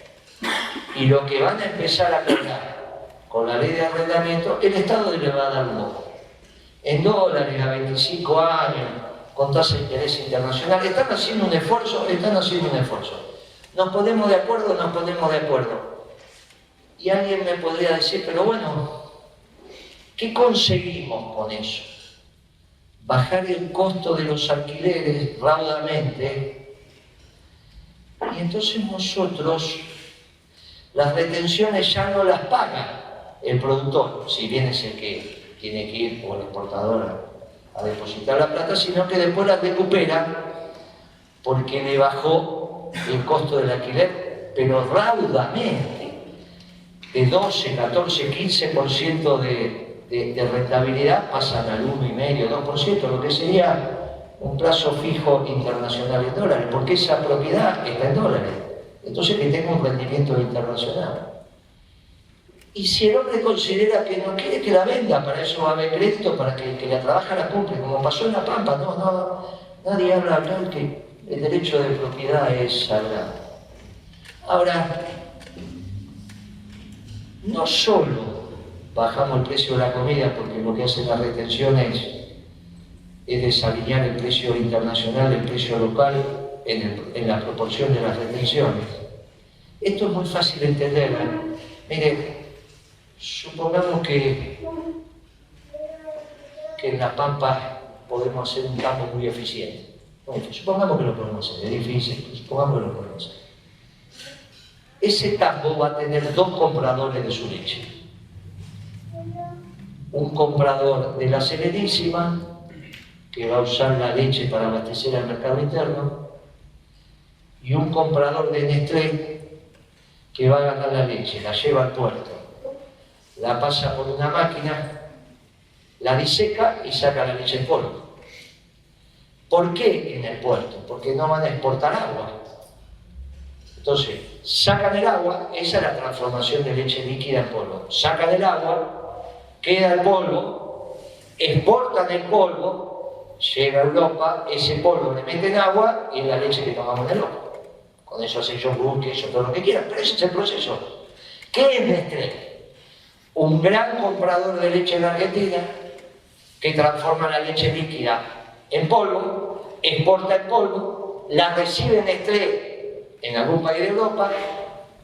y lo que van a empezar a cobrar con la ley de arrendamiento, el Estado le va a dar un bono. En dólares a 25 años, con tasa de interés internacional, están haciendo un esfuerzo. Nos ponemos de acuerdo. Y alguien me podría decir, pero bueno, ¿qué conseguimos con eso? Bajar el costo de los alquileres raudamente. Y entonces nosotros las retenciones ya no las paga el productor, si bien es el que tiene que ir o el exportador a depositar la plata, sino que después la recupera porque le bajó el costo del alquiler, pero raudamente, de 12, 14, 15% de rentabilidad pasan al 1,5, 2%, lo que sería un plazo fijo internacional en dólares, porque esa propiedad está en dólares, entonces que tenga un rendimiento internacional. Y si el hombre considera que no quiere que la venda, para eso va a haber crédito, para que la trabaja la cumple, como pasó en La Pampa, nadie habla acá que el derecho de propiedad es sagrado. Ahora, no solo bajamos el precio de la comida, porque lo que hacen las retenciones es desalinear el precio internacional del precio local en la proporción de las retenciones. Esto es muy fácil de entender. Mire, supongamos que en La Pampa podemos hacer un campo muy eficiente. Bueno, supongamos que lo podemos hacer, es difícil, pero supongamos que lo podemos hacer. Ese campo va a tener 2 compradores de su leche. Un comprador de la Serenísima, que va a usar la leche para abastecer al mercado interno, y un comprador de Nestlé, que va a agarrar la leche, la lleva al puerto, la pasa por una máquina, la diseca y saca la leche en polvo. ¿Por qué en el puerto? Porque no van a exportar agua. Entonces, sacan el agua, esa es la transformación de leche líquida en polvo. Sacan el agua, queda el polvo, exportan el polvo, llega a Europa, ese polvo le meten agua y es la leche que tomamos en Europa. Con eso hacen yogur, queso, todo lo que quieran, pero ese es el proceso. ¿Qué es Nestlé? Un gran comprador de leche en Argentina que transforma la leche líquida en polvo, exporta el polvo, la recibe Nestlé en algún país de Europa,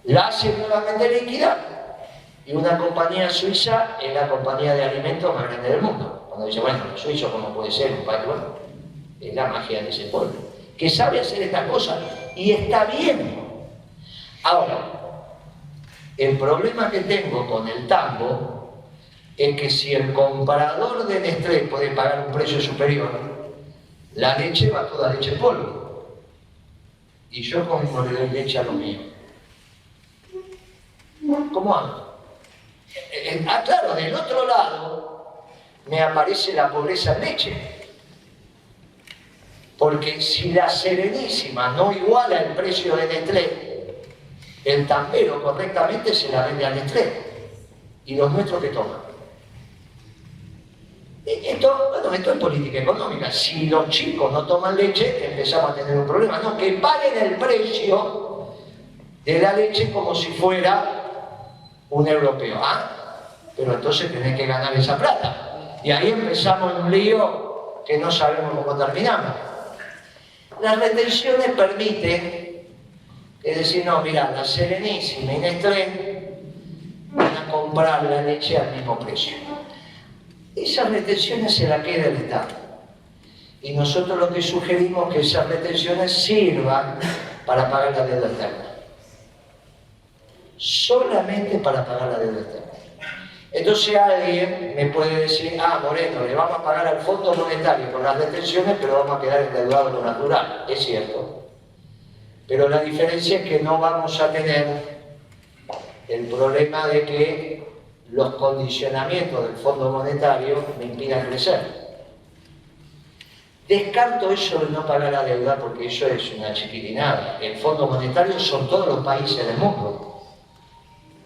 la hace nuevamente líquida y una compañía suiza es la compañía de alimentos más grande del mundo. Cuando dice, bueno, los suizos, ¿cómo puede ser un país? Bueno, es la magia de ese pueblo, que sabe hacer esta cosa y está bien. Ahora, el problema que tengo con el tambo es que si el comprador de Nestlé puede pagar un precio superior, la leche va toda leche en polvo. Y yo como le doy leche a lo mío. ¿Cómo hago? Claro, del otro lado me aparece la pobreza en leche. Porque si la Serenísima no iguala el precio de Nestlé, el tambero correctamente se la vende a Nestlé. ¿Y los nuestros qué toman? Esto es política económica. Si los chicos no toman leche, empezamos a tener un problema. No, que paguen el precio de la leche como si fuera un europeo. Pero entonces tenés que ganar esa plata. Y ahí empezamos en un lío que no sabemos cómo terminamos. Las retenciones permiten decir, no, mira, la Serenísima y Nestlé van a comprar la leche al mismo precio. Esas retenciones se las queda el Estado. Y nosotros lo que sugerimos es que esas retenciones sirvan para pagar la deuda externa. Solamente para pagar la deuda externa. Entonces alguien me puede decir, Moreno, le vamos a pagar al Fondo Monetario con las retenciones, pero vamos a quedar endeudados con natural. Es cierto. Pero la diferencia es que no vamos a tener el problema de que los condicionamientos del Fondo Monetario me impidan crecer. Descarto eso de no pagar la deuda porque eso es una chiquilinada. El Fondo Monetario son todos los países del mundo.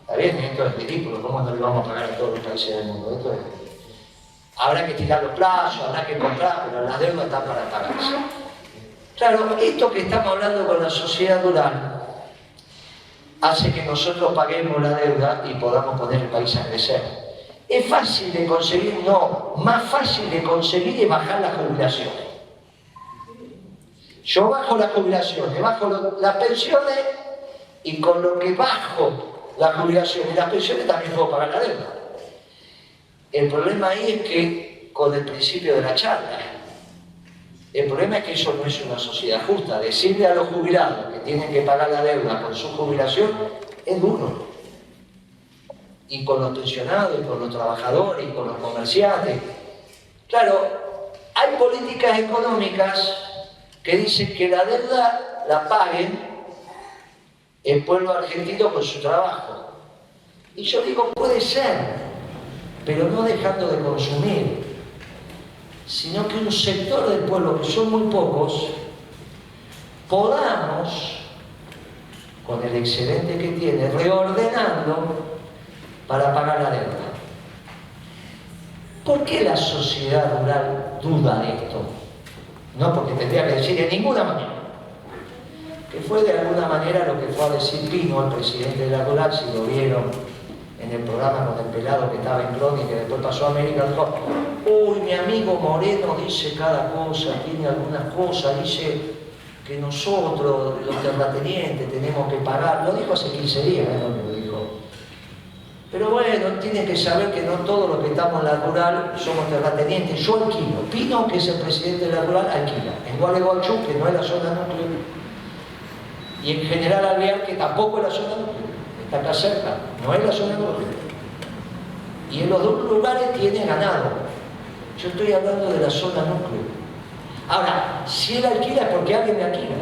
¿Está bien? Esto es ridículo. ¿Cómo no le vamos a pagar a todos los países del mundo? Esto es... Habrá que tirar los plazos, habrá que comprar, pero las deudas están para pagarse. Claro, esto que estamos hablando con la sociedad rural hace que nosotros paguemos la deuda y podamos poner el país a crecer. ¿Es fácil de conseguir? No. Más fácil de conseguir es bajar las jubilaciones. Yo bajo las jubilaciones, bajo las pensiones y con lo que bajo las jubilaciones y las pensiones también puedo pagar la deuda. El problema ahí es que con el principio de la charla, el problema es que eso no es una sociedad justa. Decirle a los jubilados que tienen que pagar la deuda con su jubilación es duro. Y con los pensionados, y con los trabajadores, y con los comerciantes. Claro, hay políticas económicas que dicen que la deuda la paguen el pueblo argentino con su trabajo. Y yo digo, puede ser, pero no dejando de consumir, sino que un sector del pueblo, que son muy pocos, podamos, con el excedente que tiene, reordenarlo para pagar la deuda. ¿Por qué la sociedad rural duda de esto? No porque tendría que decir de ninguna manera. Que fue de alguna manera lo que fue a decir Pino, el presidente de la rural, si lo vieron en el programa con el pelado que estaba en Crónica y que después pasó a América, dijo, uy, mi amigo Moreno dice cada cosa, tiene algunas cosas, dice que nosotros, los terratenientes, tenemos que pagar. Lo dijo hace 15 días, ¿no? Lo dijo. Pero bueno, tiene que saber que no todos los que estamos en la rural somos terratenientes. Yo alquilo. Pino, que es el presidente de la rural, alquila. En Gualeguaychú, que no es la zona núcleo, y en General Alvear, que tampoco es la zona núcleo, está acá cerca, no es la zona núcleo. Y en los dos lugares tiene ganado. Yo estoy hablando de la zona núcleo. Ahora, si él alquila es porque alguien le alquila.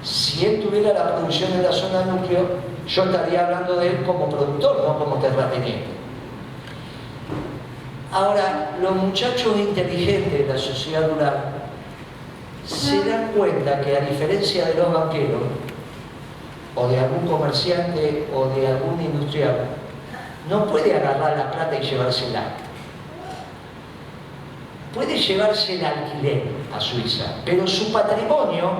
Si él tuviera la producción en la zona núcleo, yo estaría hablando de él como productor, no como terrateniente. Ahora, los muchachos inteligentes de la sociedad rural se dan cuenta que, a diferencia de los banqueros, o de algún comerciante o de algún industrial no puede agarrar la plata y llevársela. Puede llevarse el alquiler a Suiza, pero su patrimonio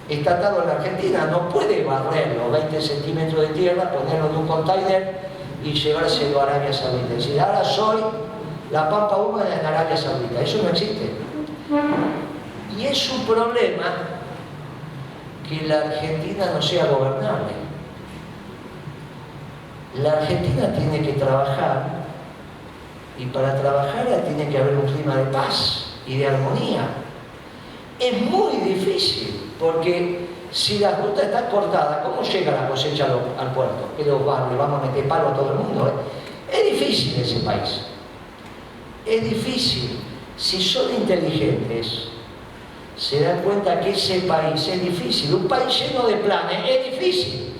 está atado a la Argentina. No puede barrer los 20 centímetros de tierra, ponerlo en un container y llevárselo a Arabia Saudita. Es decir, ahora soy la pampa húmeda en Arabia Saudita. Eso no existe. Y es un problema que la Argentina no sea gobernable. La Argentina tiene que trabajar, y para trabajar tiene que haber un clima de paz y de armonía. Es muy difícil, porque si la ruta está cortada, ¿cómo llega la cosecha al puerto? Que le vamos a meter palo a todo el mundo, ¿eh? Es difícil ese país. Es difícil. Si son inteligentes, se dan cuenta que ese país es difícil. Un país lleno de planes es difícil.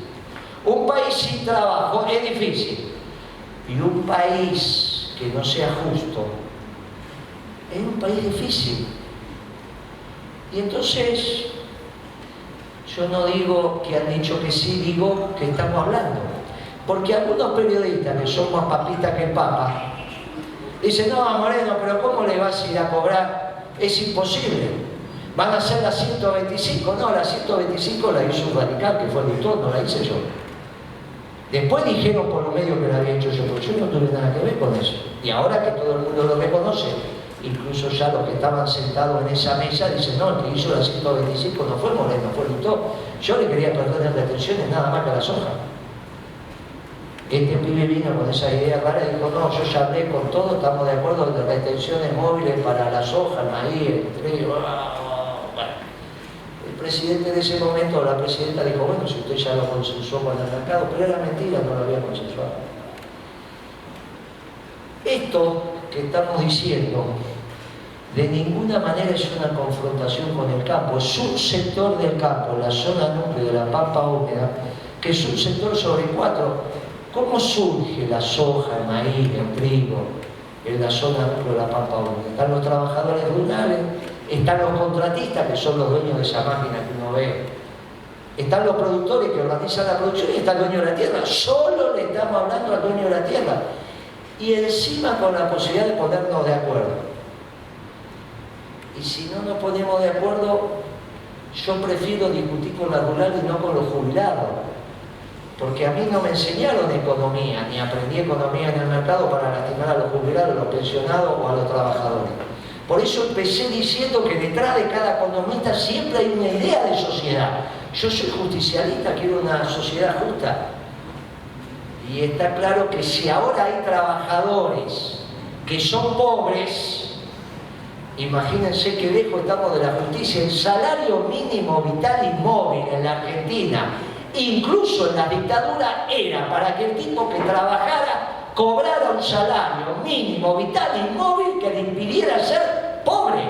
Un país sin trabajo es difícil. Y un país que no sea justo es un país difícil. Y entonces, yo no digo que han dicho que sí, digo que estamos hablando. Porque algunos periodistas que son más papistas que el Papa dicen, no, Moreno, pero ¿cómo le vas a ir a cobrar? Es imposible. ¿Van a ser las 125? No, las 125 la hizo un radical, que fue el doctor, no la hice yo. Después dijeron por los medios que la había hecho yo, pero yo no tuve nada que ver con eso. Y ahora que todo el mundo lo reconoce, incluso ya los que estaban sentados en esa mesa dicen, no, el que hizo las 125 no fue Moreno, fue el doctor. Yo le quería perder retenciones nada más que a la soja. Este pibe vino con esa idea rara y dijo, no, yo ya hablé con todo, estamos de acuerdo de retenciones móviles para la soja, el maíz, el trigo, bueno. El presidente de ese momento, la presidenta dijo, bueno, si usted ya lo consensuó con el mercado, pero era mentira, no lo había consensuado. Esto que estamos diciendo, de ninguna manera es una confrontación con el campo, es un sector del campo, la zona núcleo de la pampa húmeda, que es un sector sobre 4. ¿Cómo surge la soja, el maíz, el trigo en la zona núcleo de la pampa húmeda? Están los trabajadores rurales, están los contratistas, que son los dueños de esa máquina que uno ve, están los productores que organizan la producción y está el dueño de la tierra. Solo le estamos hablando al dueño de la tierra. Y encima con la posibilidad de ponernos de acuerdo. Y si no nos ponemos de acuerdo, yo prefiero discutir con la rural y no con los jubilados. Porque a mí no me enseñaron economía, ni aprendí economía en el mercado para lastimar a los jubilados, a los pensionados o a los trabajadores. Por eso empecé diciendo que detrás de cada economista siempre hay una idea de sociedad. Yo soy justicialista, quiero una sociedad justa. Y está claro que si ahora hay trabajadores que son pobres, imagínense qué lejos estamos de la justicia. El salario mínimo vital y móvil en la Argentina, incluso en la dictadura, era para que el tipo que trabajara cobrara un salario mínimo vital y móvil que le impidiera ser pobre.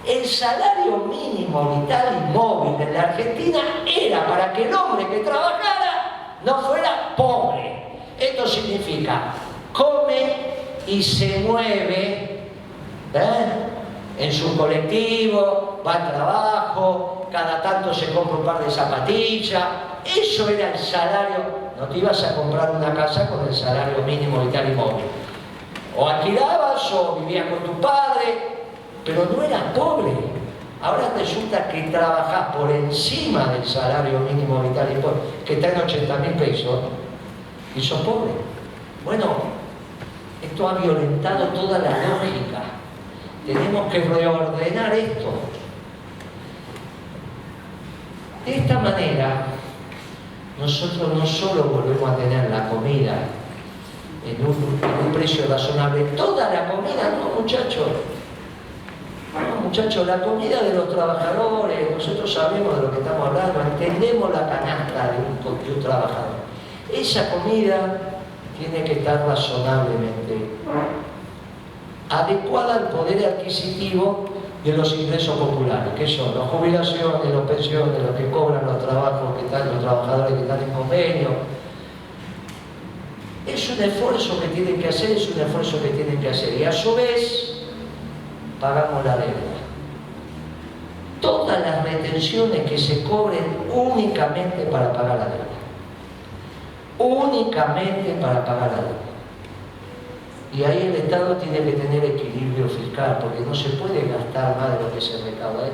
El salario mínimo vital y móvil en la Argentina era para que el hombre que trabajara no fuera pobre. Esto significa, come y se mueve, en su colectivo, va al trabajo, cada tanto se compra un par de zapatillas. Eso era el salario. No te ibas a comprar una casa con el salario mínimo vital y móvil. O alquilabas o vivías con tu padre, pero no eras pobre. Ahora resulta que trabajás por encima del salario mínimo vital y móvil, que está en 80.000 pesos, y sos pobre. Bueno, esto ha violentado toda la lógica. Tenemos que reordenar esto. De esta manera, nosotros no solo volvemos a tener la comida en un precio razonable, toda la comida, no muchachos, la comida de los trabajadores, nosotros sabemos de lo que estamos hablando, entendemos la canasta de un trabajador. Esa comida tiene que estar razonablemente adecuada al poder adquisitivo de los ingresos populares, que son las jubilaciones, las pensiones, lo que cobran los trabajos que están, los trabajadores que están en convenio. Es un esfuerzo que tienen que hacer, y a su vez pagamos la deuda. Todas las retenciones que se cobren únicamente para pagar la deuda. Únicamente para pagar la deuda. Y ahí el Estado tiene que tener equilibrio fiscal, porque no se puede gastar más de lo que se recauda.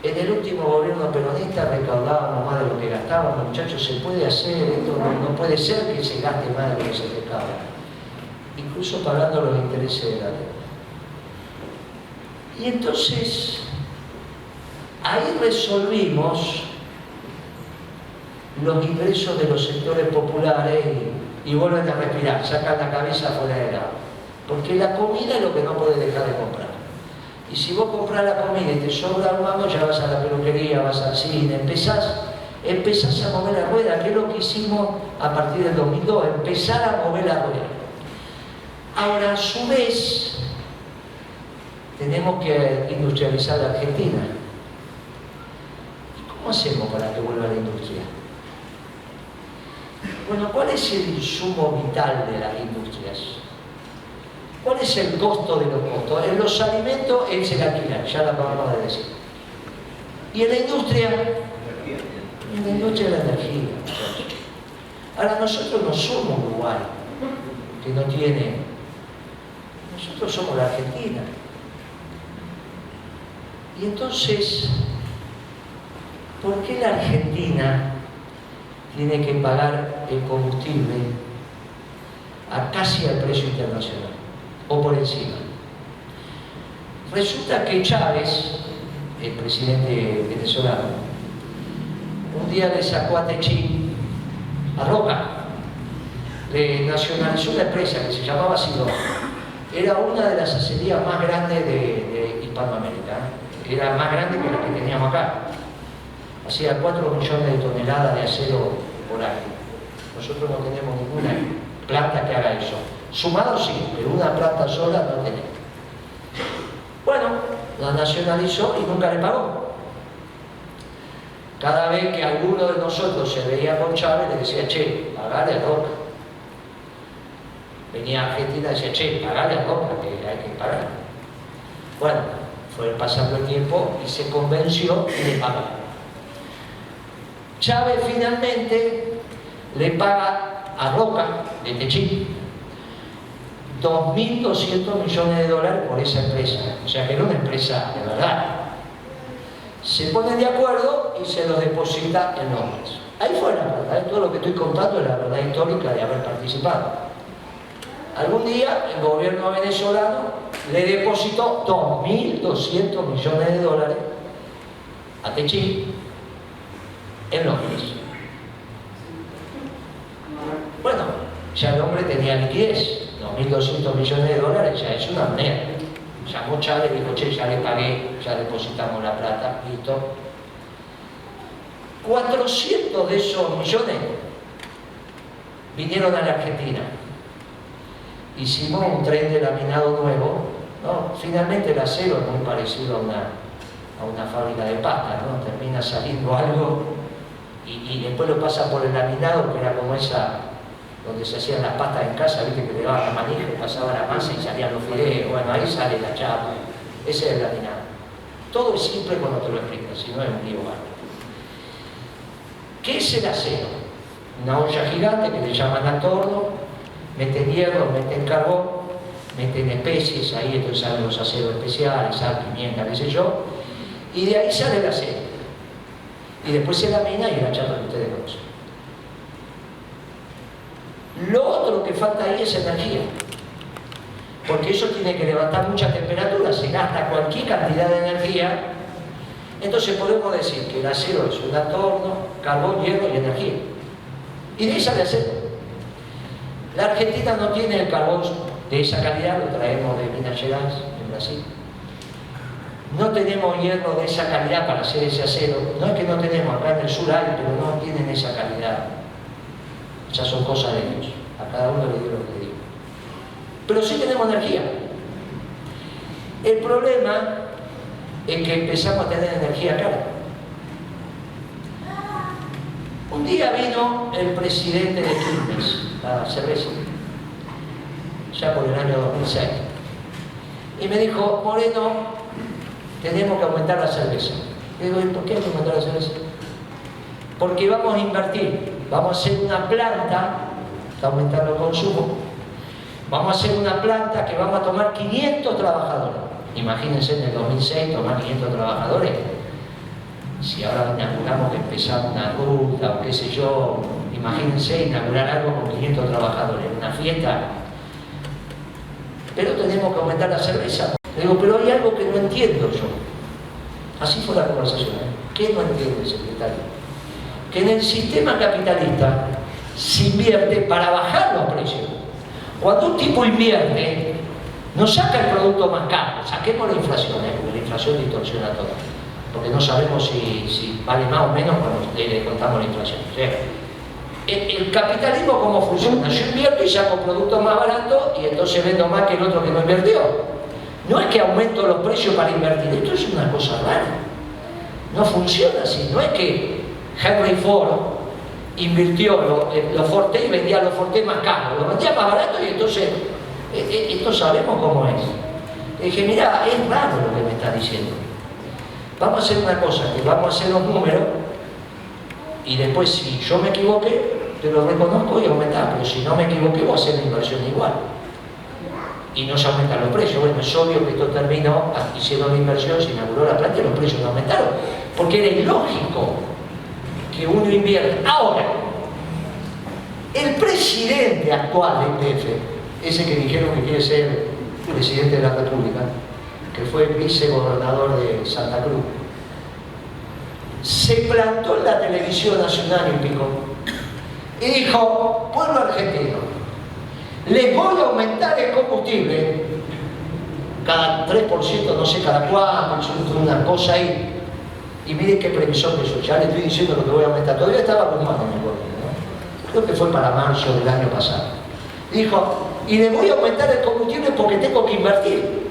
En el último gobierno peronista recaudábamos más de lo que gastábamos, muchachos, se puede hacer, esto no puede ser que se gaste más de lo que se recauda, incluso pagando los intereses de la deuda. Y entonces, ahí resolvimos los ingresos de los sectores populares y vuelven a respirar, sacan la cabeza fuera del agua. Porque la comida es lo que no puedes dejar de comprar. Y si vos compras la comida y te sobra un mango, ya vas a la peluquería, vas al cine, empezás a mover la rueda, que es lo que hicimos a partir del 2002, empezar a mover la rueda. Ahora, a su vez, tenemos que industrializar la Argentina. ¿Y cómo hacemos para que vuelva la industria? Bueno, ¿cuál es el insumo vital de las industrias? ¿Cuál es el costo de los costos? En los alimentos es el alquiler, ya lo acabamos de decir. ¿Y en la industria? En la industria la energía. Ahora, nosotros no somos Uruguay, que no tiene. Nosotros somos la Argentina. Y entonces, ¿por qué la Argentina tiene que pagar el combustible a casi al precio internacional o por encima? Resulta que Chávez, el presidente venezolano, un día le sacó a Techín, a Roca, le nacionalizó una empresa que se llamaba Sidón. Era una de las acerías más grandes de Hispanoamérica, era más grande que la que teníamos acá. Hacía 4 millones de toneladas de acero por año. Nosotros no tenemos ninguna planta que haga eso. Sumado sí, pero una planta sola no tenemos. Bueno, la nacionalizó y nunca le pagó. Cada vez que alguno de nosotros se veía con Chávez, le decía, che, pagale a Roca. Venía a Argentina y decía, che, pagale a Roca, que hay que pagar. Bueno, fue pasando el tiempo y se convenció y le pagó. Chávez finalmente le paga a Roca, de Techín, 2.200 millones de dólares por esa empresa. O sea que era una empresa de verdad. Se ponen de acuerdo y se los deposita en Londres. Ahí fue la verdad. Todo lo que estoy contando es la verdad histórica de haber participado. Algún día el gobierno venezolano le depositó 2.200 millones de dólares a Techín en Londres. Bueno, ya el hombre tenía liquidez, 2.200 millones de dólares ya es una moneda. Llamó Chávez y dijo, che, ya le pagué, ya depositamos la plata, listo. 400 de esos millones vinieron a la Argentina. Hicimos un tren de laminado nuevo, ¿no? Finalmente el acero es muy parecido a una fábrica de pasta, ¿no? Termina saliendo algo y después lo pasa por el laminado, que era como esa donde se hacían las pastas en casa, viste que le daban la manija, pasaba la masa y salían los fideos. Bueno, ahí sale la chapa. Ese es el laminado. Todo es simple cuando te lo explico, si no es un lío bárbaro. ¿Qué es el acero? Una olla gigante que le llaman a torno, meten hierro, meten carbón, meten especies, ahí entonces salen los aceros especiales, sal, pimienta, qué sé yo, y de ahí sale el acero. Y después se lamina y la chapa que ustedes conocen. Lo otro que falta ahí es energía, porque eso tiene que levantar mucha temperatura, se gasta cualquier cantidad de energía. Entonces podemos decir que el acero es un torno, carbón, hierro y energía. Y de ahí sale acero. La Argentina no tiene el carbón de esa calidad, lo traemos de Minas Gerais, en Brasil. No tenemos hierro de esa calidad para hacer ese acero. No es que no tenemos, acá en el sur hay, pero no tienen esa calidad. Esas son cosas de ellos. A cada uno le digo lo que digo. Pero sí tenemos energía. El problema es que empezamos a tener energía cara. Un día vino el presidente de Quilmes, la cerveza, ya por el año 2006, y me dijo, Moreno, tenemos que aumentar la cerveza. Le digo, ¿y por qué hay que aumentar la cerveza? Porque vamos a invertir, vamos a hacer una planta, está aumentando el consumo, vamos a hacer una planta que vamos a tomar 500 trabajadores. Imagínense en el 2006 tomar 500 trabajadores. Si ahora inauguramos que empezamos una ruta o qué sé yo, imagínense inaugurar algo con 500 trabajadores, una fiesta. Pero tenemos que aumentar la cerveza. Le digo, pero hay algo que no entiendo yo. Así fue la conversación. ¿Qué no entiende, secretario? Que en el sistema capitalista se invierte para bajar los precios. Cuando un tipo invierte, no saca el producto más caro, saquemos la inflación, porque la inflación distorsiona todo. Porque no sabemos si vale más o menos cuando le contamos la inflación. O sea, el capitalismo, ¿cómo funciona? Yo invierto y saco productos más baratos y entonces vendo más que el otro que no invirtió. No es que aumento los precios para invertir, esto es una cosa rara. No funciona así. No es que Henry Ford invirtió los Forte y vendía los Forte más caros, los vendía más barato y entonces esto sabemos cómo es. Le dije, mira, es raro lo que me está diciendo. Vamos a hacer una cosa, que vamos a hacer los números y después si yo me equivoqué, te lo reconozco y aumentar, pero si no me equivoqué voy a hacer la inversión igual. Y no se aumentan los precios. Bueno, es obvio que esto terminó, hicieron la inversión, se inauguró la planta y los precios no aumentaron. Porque era ilógico que uno invierta. Ahora, el presidente actual del IPF, ese que dijeron que quiere ser presidente de la República, que fue vicegobernador de Santa Cruz, se plantó en la televisión nacional y pico y dijo, pueblo argentino, les voy a aumentar el combustible cada 3%, no sé cada cuánto, una cosa ahí. Y mire qué previsor que soy, ya le estoy diciendo lo que voy a aumentar. Todavía estaba con mano en el gobierno, ¿no? Creo que fue para marzo del año pasado. Dijo, y le voy a aumentar el combustible porque tengo que invertir.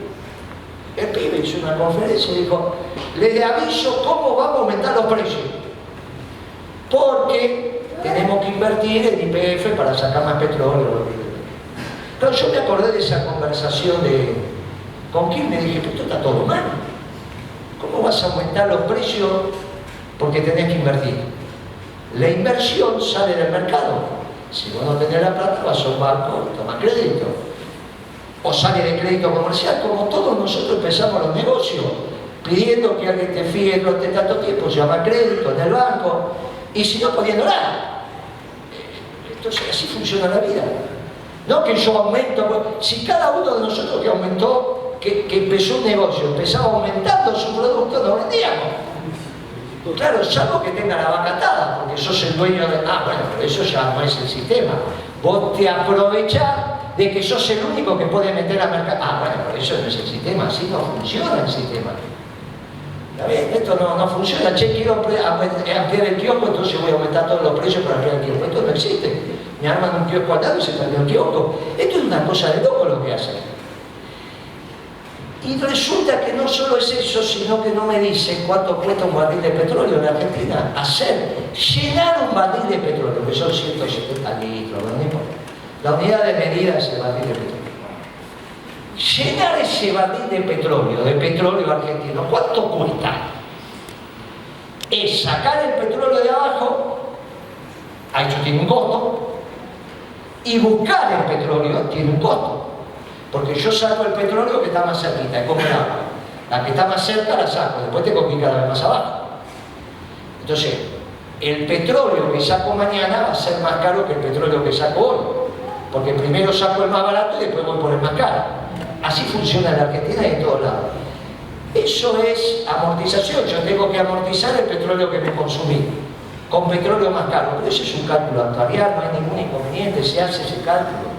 El pibe hizo una conferencia y dijo, les aviso cómo vamos a aumentar los precios. Porque tenemos que invertir en YPF para sacar más petróleo. Pero yo me acordé de esa conversación con Kirchner y dije, pero esto está todo mal. ¿Cómo vas a aumentar los precios porque tenés que invertir? La inversión sale del mercado. Si vos no tenés la plata, vas a un banco y tomás crédito. O sale de crédito comercial, como todos nosotros empezamos los negocios, pidiendo que alguien te fíe durante tanto tiempo, se llama crédito en el banco, y si no, poniendo nada. Entonces, así funciona la vida. No que yo aumento, si cada uno de nosotros que aumentó, que empezó un negocio, empezaba aumentando su producto, no vendíamos. Claro, salvo que tenga la vaca atada, porque sos el dueño de... Ah, bueno, pero eso ya no es el sistema. Vos te aprovechás de que sos el único que puede meter a mercado. Ah, bueno, pero eso no es el sistema, así no funciona el sistema. ¿Está bien? Esto no funciona. Che, quiero ampliar el kiosco, entonces voy a aumentar todos los precios para ampliar el kiosco. Esto no existe. Me arman un kiosco al lado y se perdió el kiosco. Esto es una cosa de loco lo que hacen. Y resulta que no solo es eso, sino que no me dicen cuánto cuesta un barril de petróleo en Argentina. Llenar un barril de petróleo, que son 170 litros, no importa. La unidad de medida es el barril de petróleo. Llenar ese barril de petróleo argentino, ¿cuánto cuesta? Es sacar el petróleo de abajo, eso tiene un costo, y buscar el petróleo tiene un costo. Porque yo saco el petróleo que está más cerquita, es como el agua. La que está más cerca la saco, después tengo que ir cada vez más abajo. Entonces, el petróleo que saco mañana va a ser más caro que el petróleo que saco hoy. Porque primero saco el más barato y después voy por el más caro. Así funciona en la Argentina y en todos lados. Eso es amortización. Yo tengo que amortizar el petróleo que me consumí con petróleo más caro. Pero ese es un cálculo actuarial, no hay ningún inconveniente, se hace ese cálculo.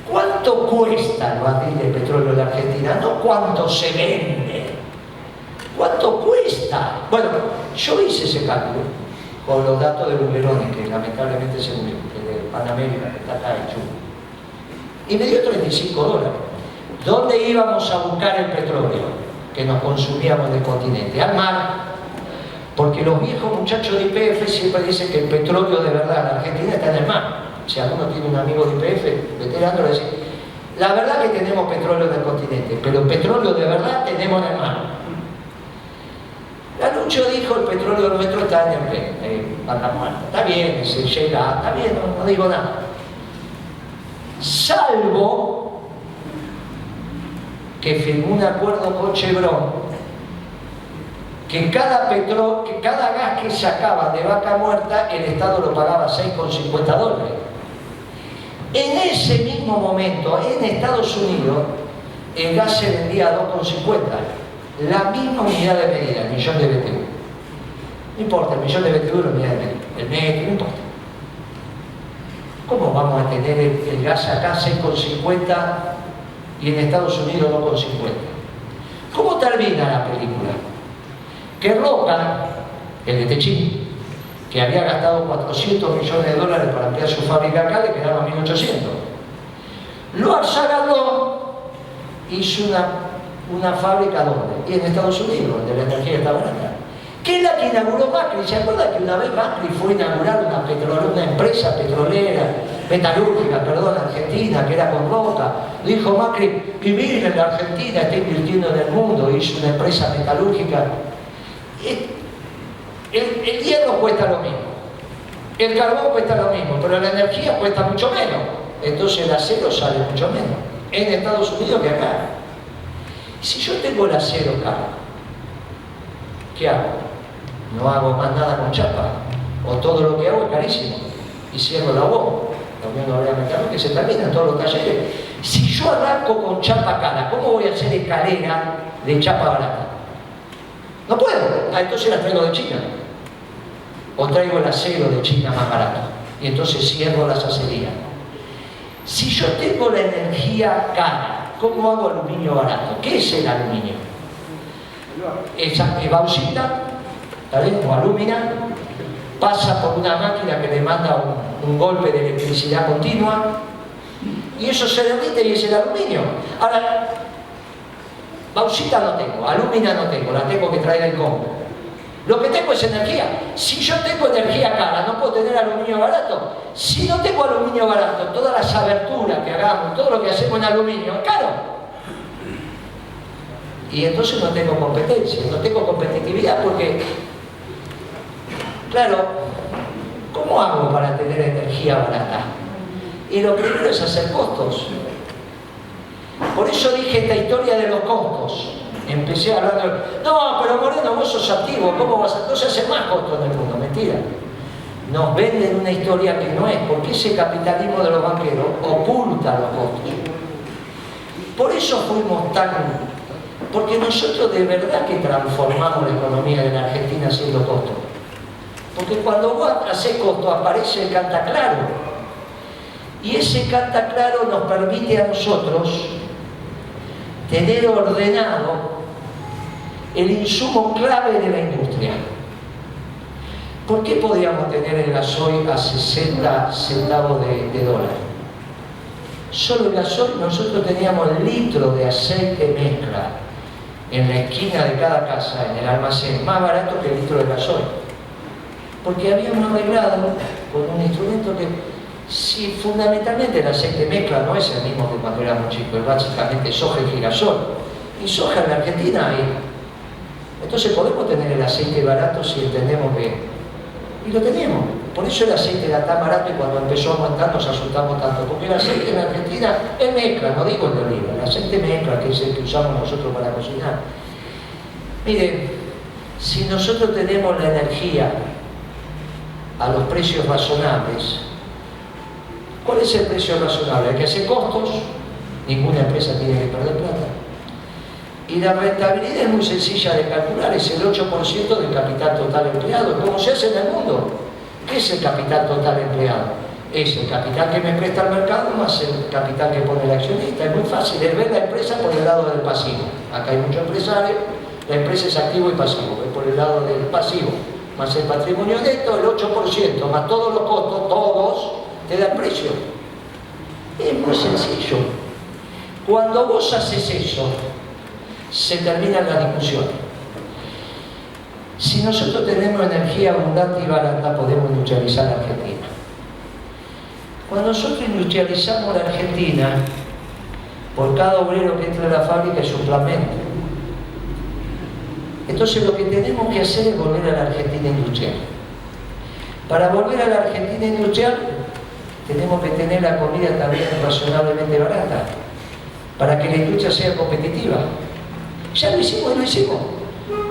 ¿Cuánto cuesta el barril de petróleo en la Argentina? No cuánto se vende. ¿Cuánto cuesta? Bueno, yo hice ese cálculo con los datos de Lumerone, que lamentablemente se murió, que de Panamérica, que está acá en Chubut. Y me dio $35. ¿Dónde íbamos a buscar el petróleo que nos consumíamos del continente? Al mar. Porque los viejos muchachos de YPF siempre dicen que el petróleo de verdad en la Argentina está en el mar. Si alguno tiene un amigo de YPF, veterano, le dice, la verdad que tenemos petróleo en el continente, pero petróleo de verdad tenemos en el mar. Lucho dijo, el petróleo nuestro está en Vaca Muerta. Está bien, se llega, está bien, no digo nada. Salvo que firmó un acuerdo con Chevron que cada gas que sacaban de Vaca Muerta, el Estado lo pagaba $6,50. En ese mismo momento, en Estados Unidos, el gas se vendía a $2,50. La misma unidad de medida, el millón de BTU. No importa, el millón de BTU es la unidad de medida. El metro, no importa. ¿Cómo vamos a tener el gas acá $6,50 y en Estados Unidos $2,50? ¿Cómo termina la película? Que Roca, el de Techín, que había gastado $400 millones para ampliar su fábrica acá, le quedaban 1.800. Lo agarró, hizo una fábrica ¿dónde? Y en Estados Unidos, donde la energía está barata. ¿Qué es la que inauguró Macri? ¿Se acuerdan que una vez Macri fue a inaugurar una empresa petrolera, metalúrgica, argentina, que era con Roca? Dijo Macri, y miren, la Argentina está invirtiendo en el mundo, hizo una empresa metalúrgica. El hierro cuesta lo mismo, el carbón cuesta lo mismo, pero la energía cuesta mucho menos. Entonces el acero sale mucho menos en Estados Unidos que acá. Si yo tengo el acero caro, ¿qué hago? No hago más nada con chapa, o todo lo que hago es carísimo, y cierro la bomba. La Unión Obrera que se terminan todos los talleres. Si yo arranco con chapa cara, ¿cómo voy a hacer escalera de chapa barata? No puedo. Entonces la traigo de China. O traigo el acero de China más barato. Y entonces cierro las acerías. Si yo tengo la energía cara, ¿cómo hago aluminio barato? ¿Qué es el aluminio? Esa bauxita, o alúmina, pasa por una máquina que le manda un golpe de electricidad continua y eso se derrite y es el aluminio. Ahora, bauxita no tengo, alúmina no tengo, la tengo que traer del Congo. Lo que tengo es energía. Si yo tengo energía cara, ¿no puedo tener aluminio barato? Si no tengo aluminio barato, todas las aberturas que hagamos, todo lo que hacemos en aluminio es caro. Y entonces no tengo competencia, no tengo competitividad porque, claro, ¿cómo hago para tener energía barata? Y lo primero es hacer costos. Por eso dije esta historia de los costos. Empecé hablando de... No, pero Moreno, vos sos activo, ¿cómo vas a...? Entonces hace más costos en el mundo, mentira. Nos venden una historia que no es, porque ese capitalismo de los banqueros oculta los costos. Por eso fuimos tan... Porque nosotros de verdad que transformamos la economía de la Argentina haciendo costos. Porque cuando vos haces costo aparece el canta claro. Y ese canta claro nos permite a nosotros tener ordenado el insumo clave de la industria. ¿Por qué podíamos tener el gasoil a 60 centavos de dólar? Solo el gasoil, nosotros teníamos el litro de aceite mezcla en la esquina de cada casa, en el almacén, más barato que el litro de gasoil. Porque habíamos arreglado con un instrumento que, si fundamentalmente el aceite mezcla no es el mismo que cuando éramos chicos, es básicamente soja y girasol. Y soja en la Argentina hay. Entonces podemos tener el aceite barato si entendemos que... Y lo teníamos. Por eso el aceite era tan barato y cuando empezó a aguantar nos asustamos tanto. Porque el aceite en la Argentina es mezcla, no digo el de oliva. El aceite mezcla, que es el que usamos nosotros para cocinar. Miren, si nosotros tenemos la energía a los precios razonables, ¿cuál es el precio razonable? El que hace costos, ninguna empresa tiene que perder plata. Y la rentabilidad es muy sencilla de calcular, es el 8% del capital total empleado, como se hace en el mundo. ¿Qué es el capital total empleado? Es el capital que me presta el mercado más el capital que pone el accionista. Es muy fácil, es ver la empresa por el lado del pasivo. Acá hay muchos empresarios, la empresa es activo y pasivo, es por el lado del pasivo, más el patrimonio neto, el 8%, más todos los costos, todos, te da el precio. Es muy sencillo. Cuando vos haces eso, se terminan las discusiones. Si nosotros tenemos energía abundante y barata, podemos industrializar la Argentina. Cuando nosotros industrializamos la Argentina, por cada obrero que entra a la fábrica es un plan médico. Entonces lo que tenemos que hacer es volver a la Argentina industrial. Para volver a la Argentina industrial tenemos que tener la comida también razonablemente barata, para que la industria sea competitiva. Ya lo hicimos y lo hicimos.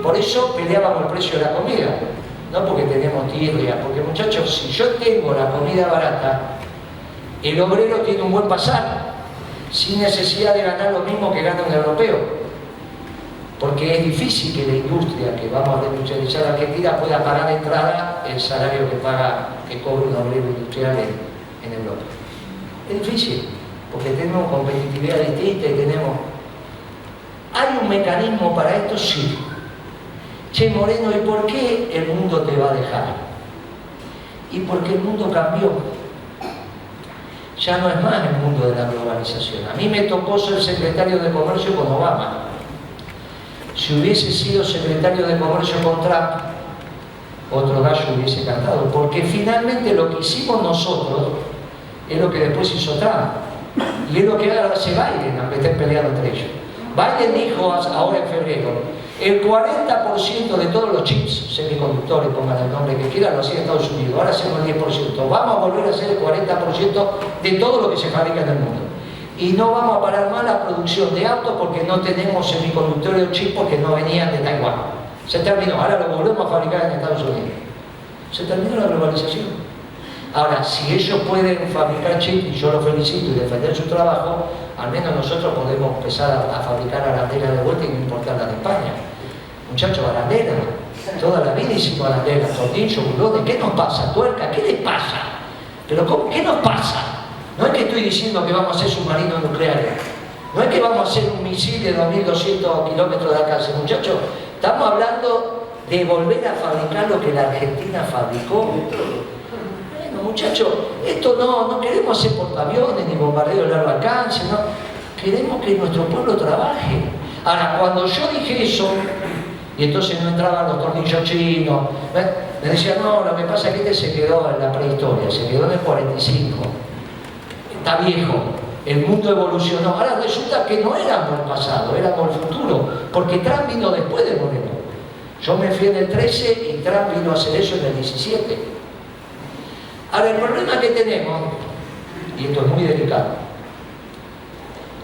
Por eso peleábamos el precio de la comida, no porque tenemos tirria, porque muchachos, si yo tengo la comida barata, el obrero tiene un buen pasar, sin necesidad de ganar lo mismo que gana un europeo. Porque es difícil que la industria que vamos a reindustrializar en Argentina pueda pagar de entrada el salario que cobra un obrero industrial en Europa. Es difícil, porque tenemos competitividad distinta y tenemos... ¿Hay un mecanismo para esto? Sí. Che, Moreno, ¿y por qué el mundo te va a dejar? Y porque el mundo cambió. Ya no es más el mundo de la globalización. A mí me tocó ser secretario de Comercio con Obama. Si hubiese sido secretario de Comercio con Trump, otro gallo hubiese cantado, porque finalmente lo que hicimos nosotros es lo que después hizo Trump, y es lo que ahora hace Biden, aunque estén peleando entre ellos. Biden dijo ahora en febrero, el 40% de todos los chips, semiconductores, pongan el nombre que quieran, lo hacía Estados Unidos, ahora hacemos el 10%, vamos a volver a hacer el 40% de todo lo que se fabrica en el mundo. Y no vamos a parar más la producción de autos porque no tenemos semiconductores o chips porque no venían de Taiwán. Se terminó, ahora lo volvemos a fabricar en Estados Unidos. Se terminó la globalización. Ahora, si ellos pueden fabricar chips, y yo los felicito y defender su trabajo, al menos nosotros podemos empezar a fabricar arandelas de vuelta y no importarlas de España. Muchachos, arandelas, toda la vida hicimos arandelas, tornillos, bulones, ¿qué nos pasa? ¿Tuerca? ¿Qué les pasa? ¿Pero cómo? ¿Qué nos pasa? No es que estoy diciendo que vamos a hacer submarinos nucleares, no es que vamos a hacer un misil de 2.200 kilómetros de alcance, muchachos, estamos hablando de volver a fabricar lo que la Argentina fabricó. Bueno, muchachos, esto no queremos hacer portaaviones ni bombardeos de largo alcance, no, queremos que nuestro pueblo trabaje. Ahora, cuando yo dije eso, y entonces no entraban los tornillos chinos, me decían, no, lo que pasa es que este se quedó en la prehistoria, se quedó en el 45. Está viejo, el mundo evolucionó. Ahora resulta que no éramos el pasado, éramos el futuro, porque Trump vino después de Moreno. Yo me fui en el 13 y Trump vino a hacer eso en el 17. Ahora el problema que tenemos, y esto es muy delicado,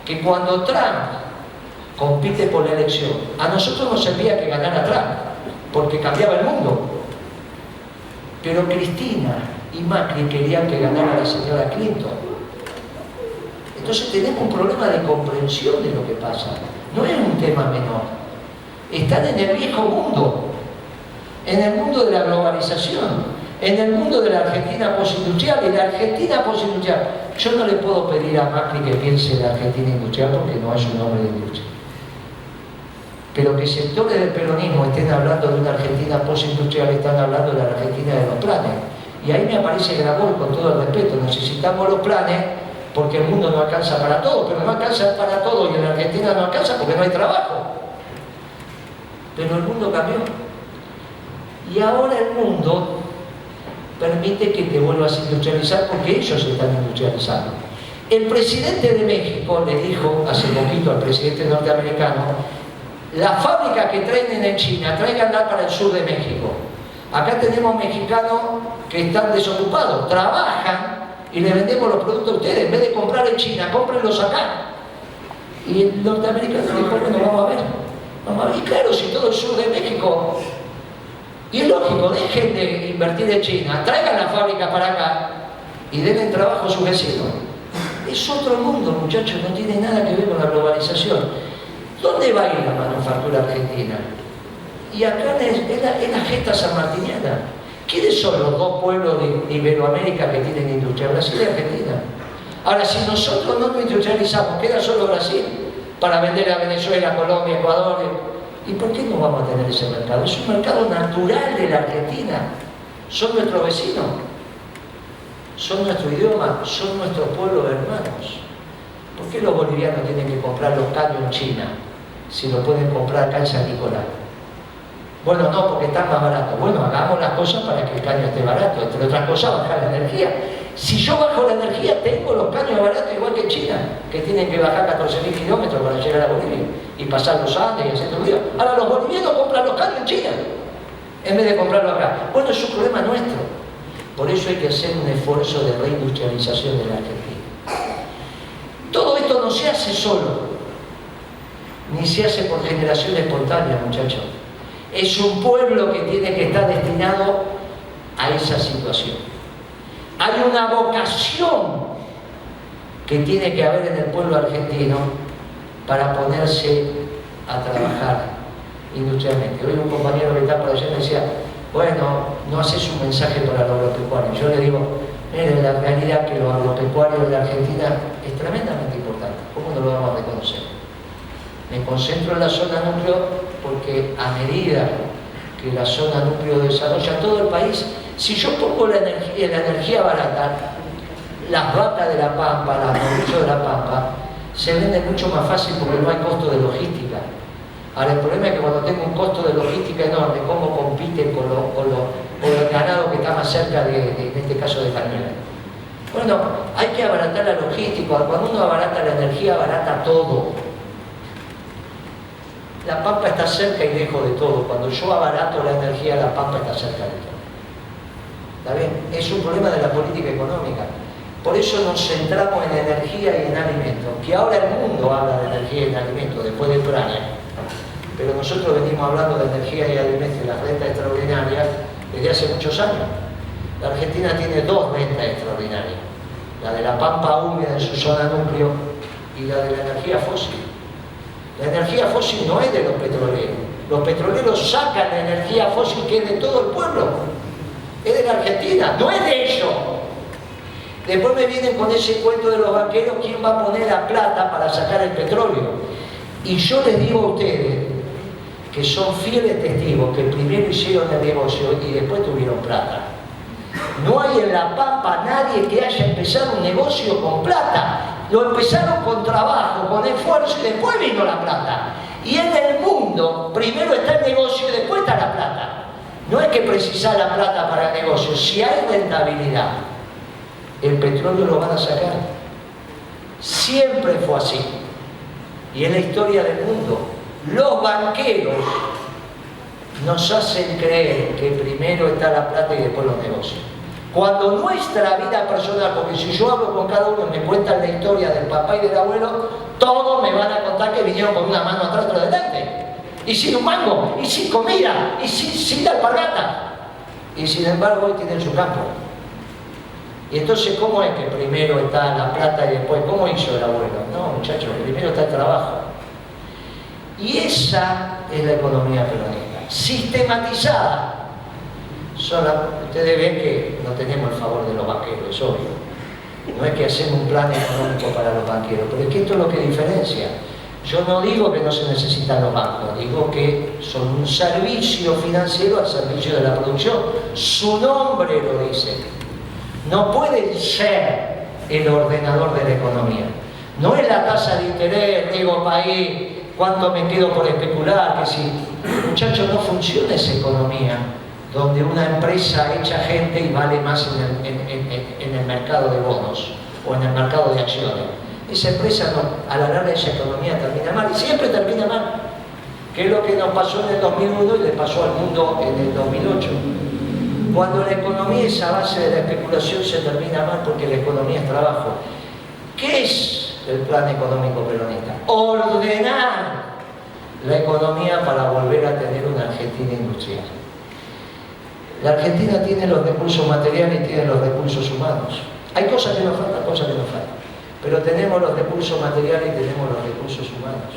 que cuando Trump compite por la elección, a nosotros nos servía que ganara Trump, porque cambiaba el mundo. Pero Cristina y Macri querían que ganara la señora Clinton. Entonces tenemos un problema de comprensión de lo que pasa. No es un tema menor. Están en el viejo mundo, en el mundo de la globalización, en el mundo de la Argentina postindustrial. Y la Argentina postindustrial, yo no le puedo pedir a Macri que piense en la Argentina industrial porque no es un hombre de industria. Pero que sectores del peronismo estén hablando de una Argentina postindustrial, están hablando de la Argentina de los planes. Y ahí me aparece Grabois, con todo el respeto, necesitamos los planes porque el mundo no alcanza para todo, pero no alcanza para todo y en la Argentina no alcanza porque no hay trabajo. Pero el mundo cambió. Y ahora el mundo permite que te vuelvas a industrializar porque ellos se están industrializando. El presidente de México le dijo hace poquito al presidente norteamericano, las fábricas que traen en China, tráiganlas para el sur de México. Acá tenemos mexicanos que están desocupados, trabajan y le vendemos los productos a ustedes. En vez de comprar en China, cómprenlos acá. Y el norteamericano dijo, bueno, vamos a ver. Y claro, si todo el sur de México... Y es lógico, dejen de invertir en China, traigan la fábrica para acá y den trabajo a sus vecinos. Es otro mundo, muchachos, no tiene nada que ver con la globalización. ¿Dónde va a ir la manufactura argentina? Y acá es la gesta sanmartiniana. ¿Quiénes son los dos pueblos de Iberoamérica que tienen industria? Brasil y Argentina. Ahora, si nosotros no nos industrializamos, queda solo Brasil para vender a Venezuela, Colombia, Ecuador. ¿Y por qué no vamos a tener ese mercado? Es un mercado natural de la Argentina. Son nuestros vecinos, son nuestro idioma, son nuestros pueblos hermanos. ¿Por qué los bolivianos tienen que comprar los caños en China si lo pueden comprar acá en San Nicolás? Bueno, no, porque está más barato. Bueno, hagamos las cosas para que el caño esté barato. Entre otras cosas, bajar la energía. Si yo bajo la energía, tengo los caños baratos igual que en China, que tienen que bajar 14.000 kilómetros para llegar a Bolivia y pasar los Andes y hacer todo el día. Ahora los bolivianos compran los caños en China en vez de comprarlo acá. Bueno, es un problema nuestro. Por eso hay que hacer un esfuerzo de reindustrialización de la Argentina. Todo esto no se hace solo, ni se hace por generación espontánea, muchachos. Es un pueblo que tiene que estar destinado a esa situación. Hay una vocación que tiene que haber en el pueblo argentino para ponerse a trabajar industrialmente. Hoy un compañero que está por allá me decía, bueno, no haces un mensaje para los agropecuarios. Yo le digo, mire, la realidad que los agropecuarios de la Argentina es tremendamente importante. ¿Cómo no lo vamos a reconocer? Me concentro en la zona núcleo porque a medida que la zona núcleo desarrolla todo el país, si yo pongo la energía barata, las vacas de la Pampa, las novillos de la Pampa, se venden mucho más fácil porque no hay costo de logística. Ahora, el problema es que cuando tengo un costo de logística enorme, ¿cómo compiten con el ganado que está más cerca en este caso de Cañuelas? Bueno, hay que abaratar la logística. Cuando uno abarata la energía, abarata todo. La Pampa está cerca y lejos de todo. Cuando yo abarato la energía, la Pampa está cerca de todo. ¿Está bien? Es un problema de la política económica. Por eso nos centramos en energía y en alimentos. Que ahora el mundo habla de energía y en alimentos, después de Ucrania. Pero nosotros venimos hablando de energía y alimentos y las rentas extraordinarias desde hace muchos años. La Argentina tiene dos rentas extraordinarias. La de la Pampa húmeda en su zona núcleo y la de la energía fósil. La energía fósil no es de los petroleros. Los petroleros sacan la energía fósil que es de todo el pueblo. Es de la Argentina, no es de ellos. Después me vienen con ese cuento de los banqueros, ¿quién va a poner la plata para sacar el petróleo? Y yo les digo a ustedes, que son fieles testigos, que primero hicieron el negocio y después tuvieron plata. No hay en La Pampa nadie que haya empezado un negocio con plata. Lo empezaron con trabajo, con esfuerzo y después vino la plata. Y en el mundo, primero está el negocio y después está la plata. No es que precisar la plata para el negocio. Si hay rentabilidad, el petróleo lo van a sacar. Siempre fue así. Y en la historia del mundo, los banqueros nos hacen creer que primero está la plata y después los negocios. Cuando nuestra vida personal, porque si yo hablo con cada uno y me cuentan la historia del papá y del abuelo, todos me van a contar que vinieron con una mano atrás y otra adelante. Y sin un mango, y sin comida, y sin la alpargata. Y sin embargo hoy tienen su campo. Y entonces, ¿cómo es que primero está la plata y después? ¿Cómo hizo el abuelo? No, muchachos, primero está el trabajo. Y esa es la economía peronista, sistematizada. Ustedes ven que no tenemos el favor de los banqueros, es obvio. No es que hacemos un plan económico para los banqueros, pero es que esto es lo que diferencia. Yo no digo que no se necesitan los bancos, digo que son un servicio financiero al servicio de la producción. Su nombre lo dice. No pueden ser el ordenador de la economía. No es la tasa de interés, digo, país, cuánto me quedo por especular, que si, muchachos, no funciona esa economía donde una empresa echa gente y vale más en el mercado de bonos o en el mercado de acciones. Esa empresa, no, a la larga esa economía termina mal, y siempre termina mal, que es lo que nos pasó en el 2001 y le pasó al mundo en el 2008. Cuando la economía es a base de la especulación, se termina mal porque la economía es trabajo. ¿Qué es el plan económico peronista? Ordenar la economía para volver a tener una Argentina industrial. La Argentina tiene los recursos materiales y tiene los recursos humanos. Hay cosas que nos faltan, cosas que nos faltan. Pero tenemos los recursos materiales y tenemos los recursos humanos.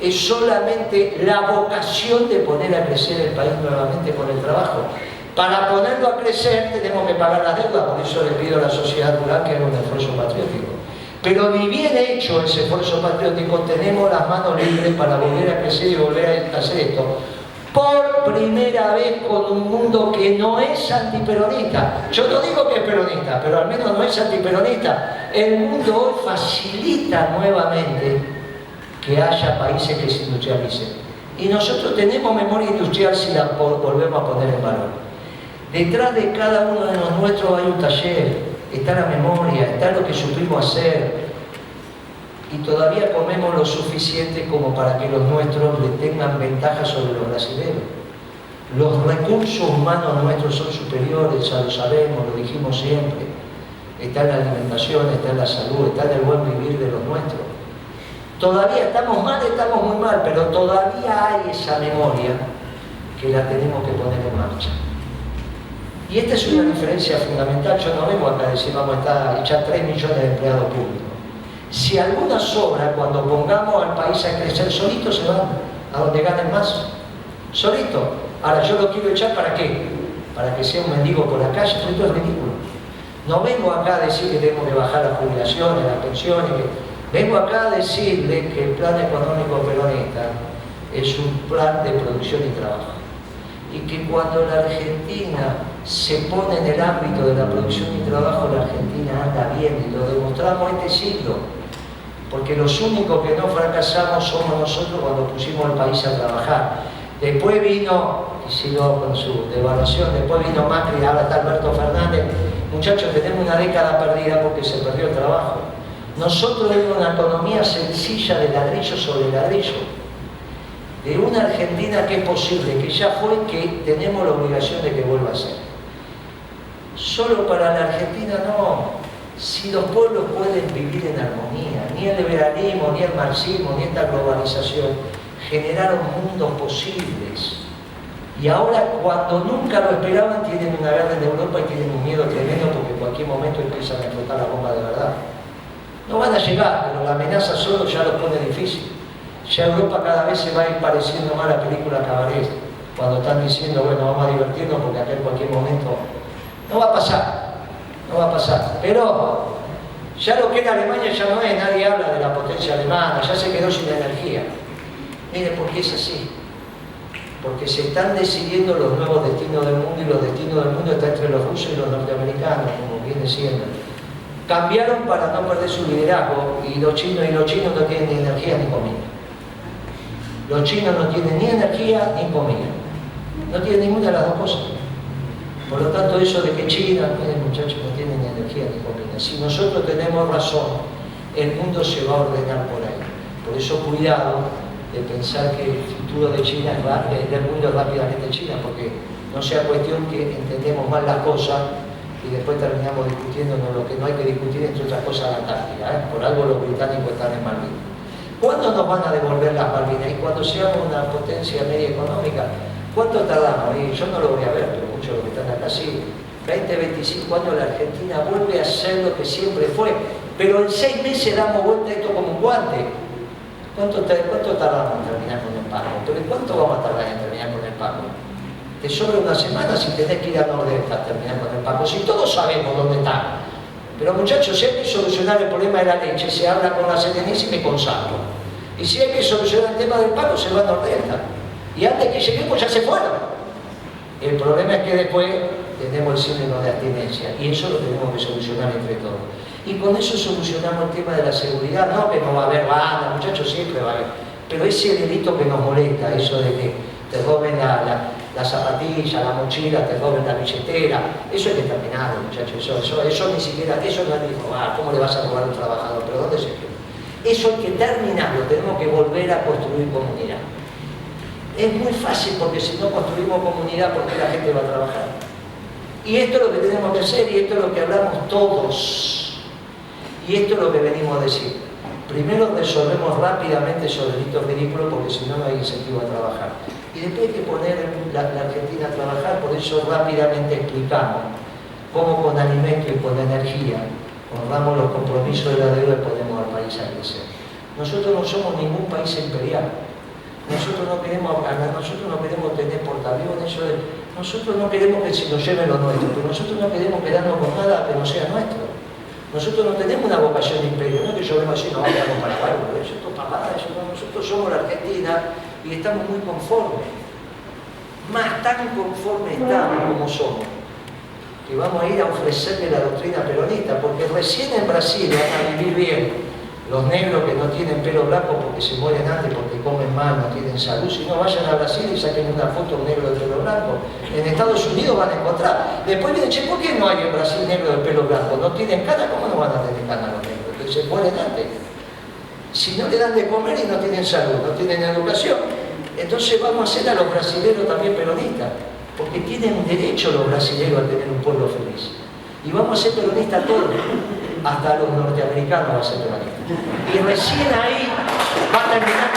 Es solamente la vocación de poner a crecer el país nuevamente con el trabajo. Para ponerlo a crecer tenemos que pagar la deuda, por eso le pido a la sociedad rural que haga un esfuerzo patriótico. Pero ni bien hecho ese esfuerzo patriótico, tenemos las manos libres para volver a crecer y volver a hacer esto. Por primera vez con un mundo que no es antiperonista. Yo no digo que es peronista, pero al menos no es antiperonista. El mundo hoy facilita nuevamente que haya países que se industrialicen. Y nosotros tenemos memoria industrial si la volvemos a poner en valor. Detrás de cada uno de los nuestros hay un taller, está la memoria, está lo que supimos hacer, y todavía comemos lo suficiente como para que los nuestros le tengan ventaja sobre los brasileños. Los recursos humanos nuestros son superiores, ya lo sabemos, lo dijimos siempre. Está en la alimentación, está en la salud, está en el buen vivir de los nuestros. Todavía estamos mal, estamos muy mal, pero todavía hay esa memoria que la tenemos que poner en marcha. Y esta es una diferencia fundamental. Yo no vengo acá a decir vamos a echar 3 millones de empleados públicos. Si alguna sobra, cuando pongamos al país a crecer, solitos se van a donde ganen más. Solito. Ahora, yo lo quiero echar ¿para qué? Para que sea un mendigo por la calle. Esto es ridículo. No vengo acá a decir que tenemos que bajar las jubilaciones, las pensiones. Vengo acá a decirle que el plan económico peronista es un plan de producción y trabajo. Y que cuando la Argentina se pone en el ámbito de la producción y trabajo, la Argentina anda bien, y lo demostramos este siglo. Porque los únicos que no fracasamos somos nosotros cuando pusimos al país a trabajar. Después vino, y siguió con su devaluación, después vino Macri, ahora está Alberto Fernández. Muchachos, tenemos una década perdida porque se perdió el trabajo. Nosotros tenemos una economía sencilla de ladrillo sobre ladrillo. De una Argentina que es posible, que ya fue, que tenemos la obligación de que vuelva a ser. Solo para la Argentina no. Si los pueblos pueden vivir en armonía, ni el liberalismo, ni el marxismo, ni esta globalización generaron mundos posibles. Y ahora, cuando nunca lo esperaban, tienen una guerra en Europa y tienen un miedo tremendo porque en cualquier momento empiezan a explotar la bomba de verdad. No van a llegar, pero la amenaza solo ya lo pone difícil. Ya Europa cada vez se va a ir pareciendo más a la película Cabaret, cuando están diciendo, bueno, vamos a divertirnos porque acá en cualquier momento no va a pasar. No va a pasar, pero ya lo que era Alemania ya no es, nadie habla de la potencia alemana, ya se quedó sin energía. Miren por qué es así, porque se están decidiendo los nuevos destinos del mundo y los destinos del mundo están entre los rusos y los norteamericanos, como viene siendo. Cambiaron para no perder su liderazgo y los chinos no tienen ni energía ni comida. Los chinos no tienen ni energía ni comida, no tienen ninguna de las dos cosas. Por lo tanto, eso de que China, miren muchachos, no tiene ni energía ni comida. Si nosotros tenemos razón, el mundo se va a ordenar por ahí. Por eso cuidado de pensar que el futuro de China del mundo es rápidamente China, porque no sea cuestión que entendemos mal las cosas y después terminamos discutiéndonos lo que no hay que discutir, entre otras cosas, la Antártida. Por algo los británicos están en Malvinas. ¿Cuándo nos van a devolver las Malvinas? Y cuando seamos una potencia media económica, ¿cuánto tardamos? Y yo no lo voy a ver, pero muchos de los que están acá sí. 20, 25 años la Argentina vuelve a ser lo que siempre fue. Pero en 6 meses damos vuelta esto como un guante. ¿Cuánto tardamos en terminar con el pago? ¿Pero cuánto vamos a tardar en terminar con el pago? Te sobra una semana si tenés que ir a Nordeste a terminar con el pago. Si todos sabemos dónde está. Pero muchachos, si hay que solucionar el problema de la leche, se habla con la Serenísima y con Santo. Y si hay que solucionar el tema del pago, se va a Nordeste. Y antes que lleguemos ya se fueron. El problema es que después tenemos el síndrome de abstinencia y eso lo tenemos que solucionar entre todos. Y con eso solucionamos el tema de la seguridad. No que no va a haber banda, muchachos, siempre va a haber. Pero ese delito que nos molesta, eso de que te roben la zapatilla, la mochila, te roben la billetera, eso hay que terminarlo, muchachos. Eso ni siquiera, eso no es ni robar. ¿Cómo le vas a robar a un trabajador? ¿Pero dónde se queda? Eso hay que terminarlo, tenemos que volver a construir comunidad. Es muy fácil porque si no construimos comunidad, ¿por qué la gente va a trabajar? Y esto es lo que tenemos que hacer y esto es lo que hablamos todos. Y esto es lo que venimos a decir. Primero resolvemos rápidamente esos delitos ridículos porque si no, no hay incentivo a trabajar. Y después hay que poner la Argentina a trabajar, por eso rápidamente explicamos cómo con alimento y con energía honramos los compromisos de la deuda y ponemos al país a crecer. Nosotros no somos ningún país imperial. Nosotros no queremos tener portaaviones, nosotros no queremos que se nos lleven lo nuestro, pero nosotros no queremos quedarnos con nada que no sea nuestro. Nosotros no tenemos una vocación de imperio, no es que yo vengo así, no vamos a quedar con Paraguay, eso es pavada, nosotros somos la Argentina y estamos muy conformes. Más tan conformes estamos como somos, que vamos a ir a ofrecerle la doctrina peronista, porque recién en Brasil van a vivir bien los negros que no tienen pelo blanco porque se mueren antes, porque comen mal, no tienen salud, si no vayan a Brasil y saquen una foto a un negro de pelo blanco. En Estados Unidos van a encontrar. Después vienen, che, ¿por qué no hay en Brasil negro de pelo blanco? ¿No tienen cana? ¿Cómo no van a tener cana los negros? Entonces se mueren antes. Si no le dan de comer y no tienen salud, no tienen educación, entonces vamos a hacer a los brasileños también peronistas, porque tienen derecho los brasileños a tener un pueblo feliz. Y vamos a ser peronistas todos. Hasta los norteamericanos va a ser peronista. Y recién ahí va a terminar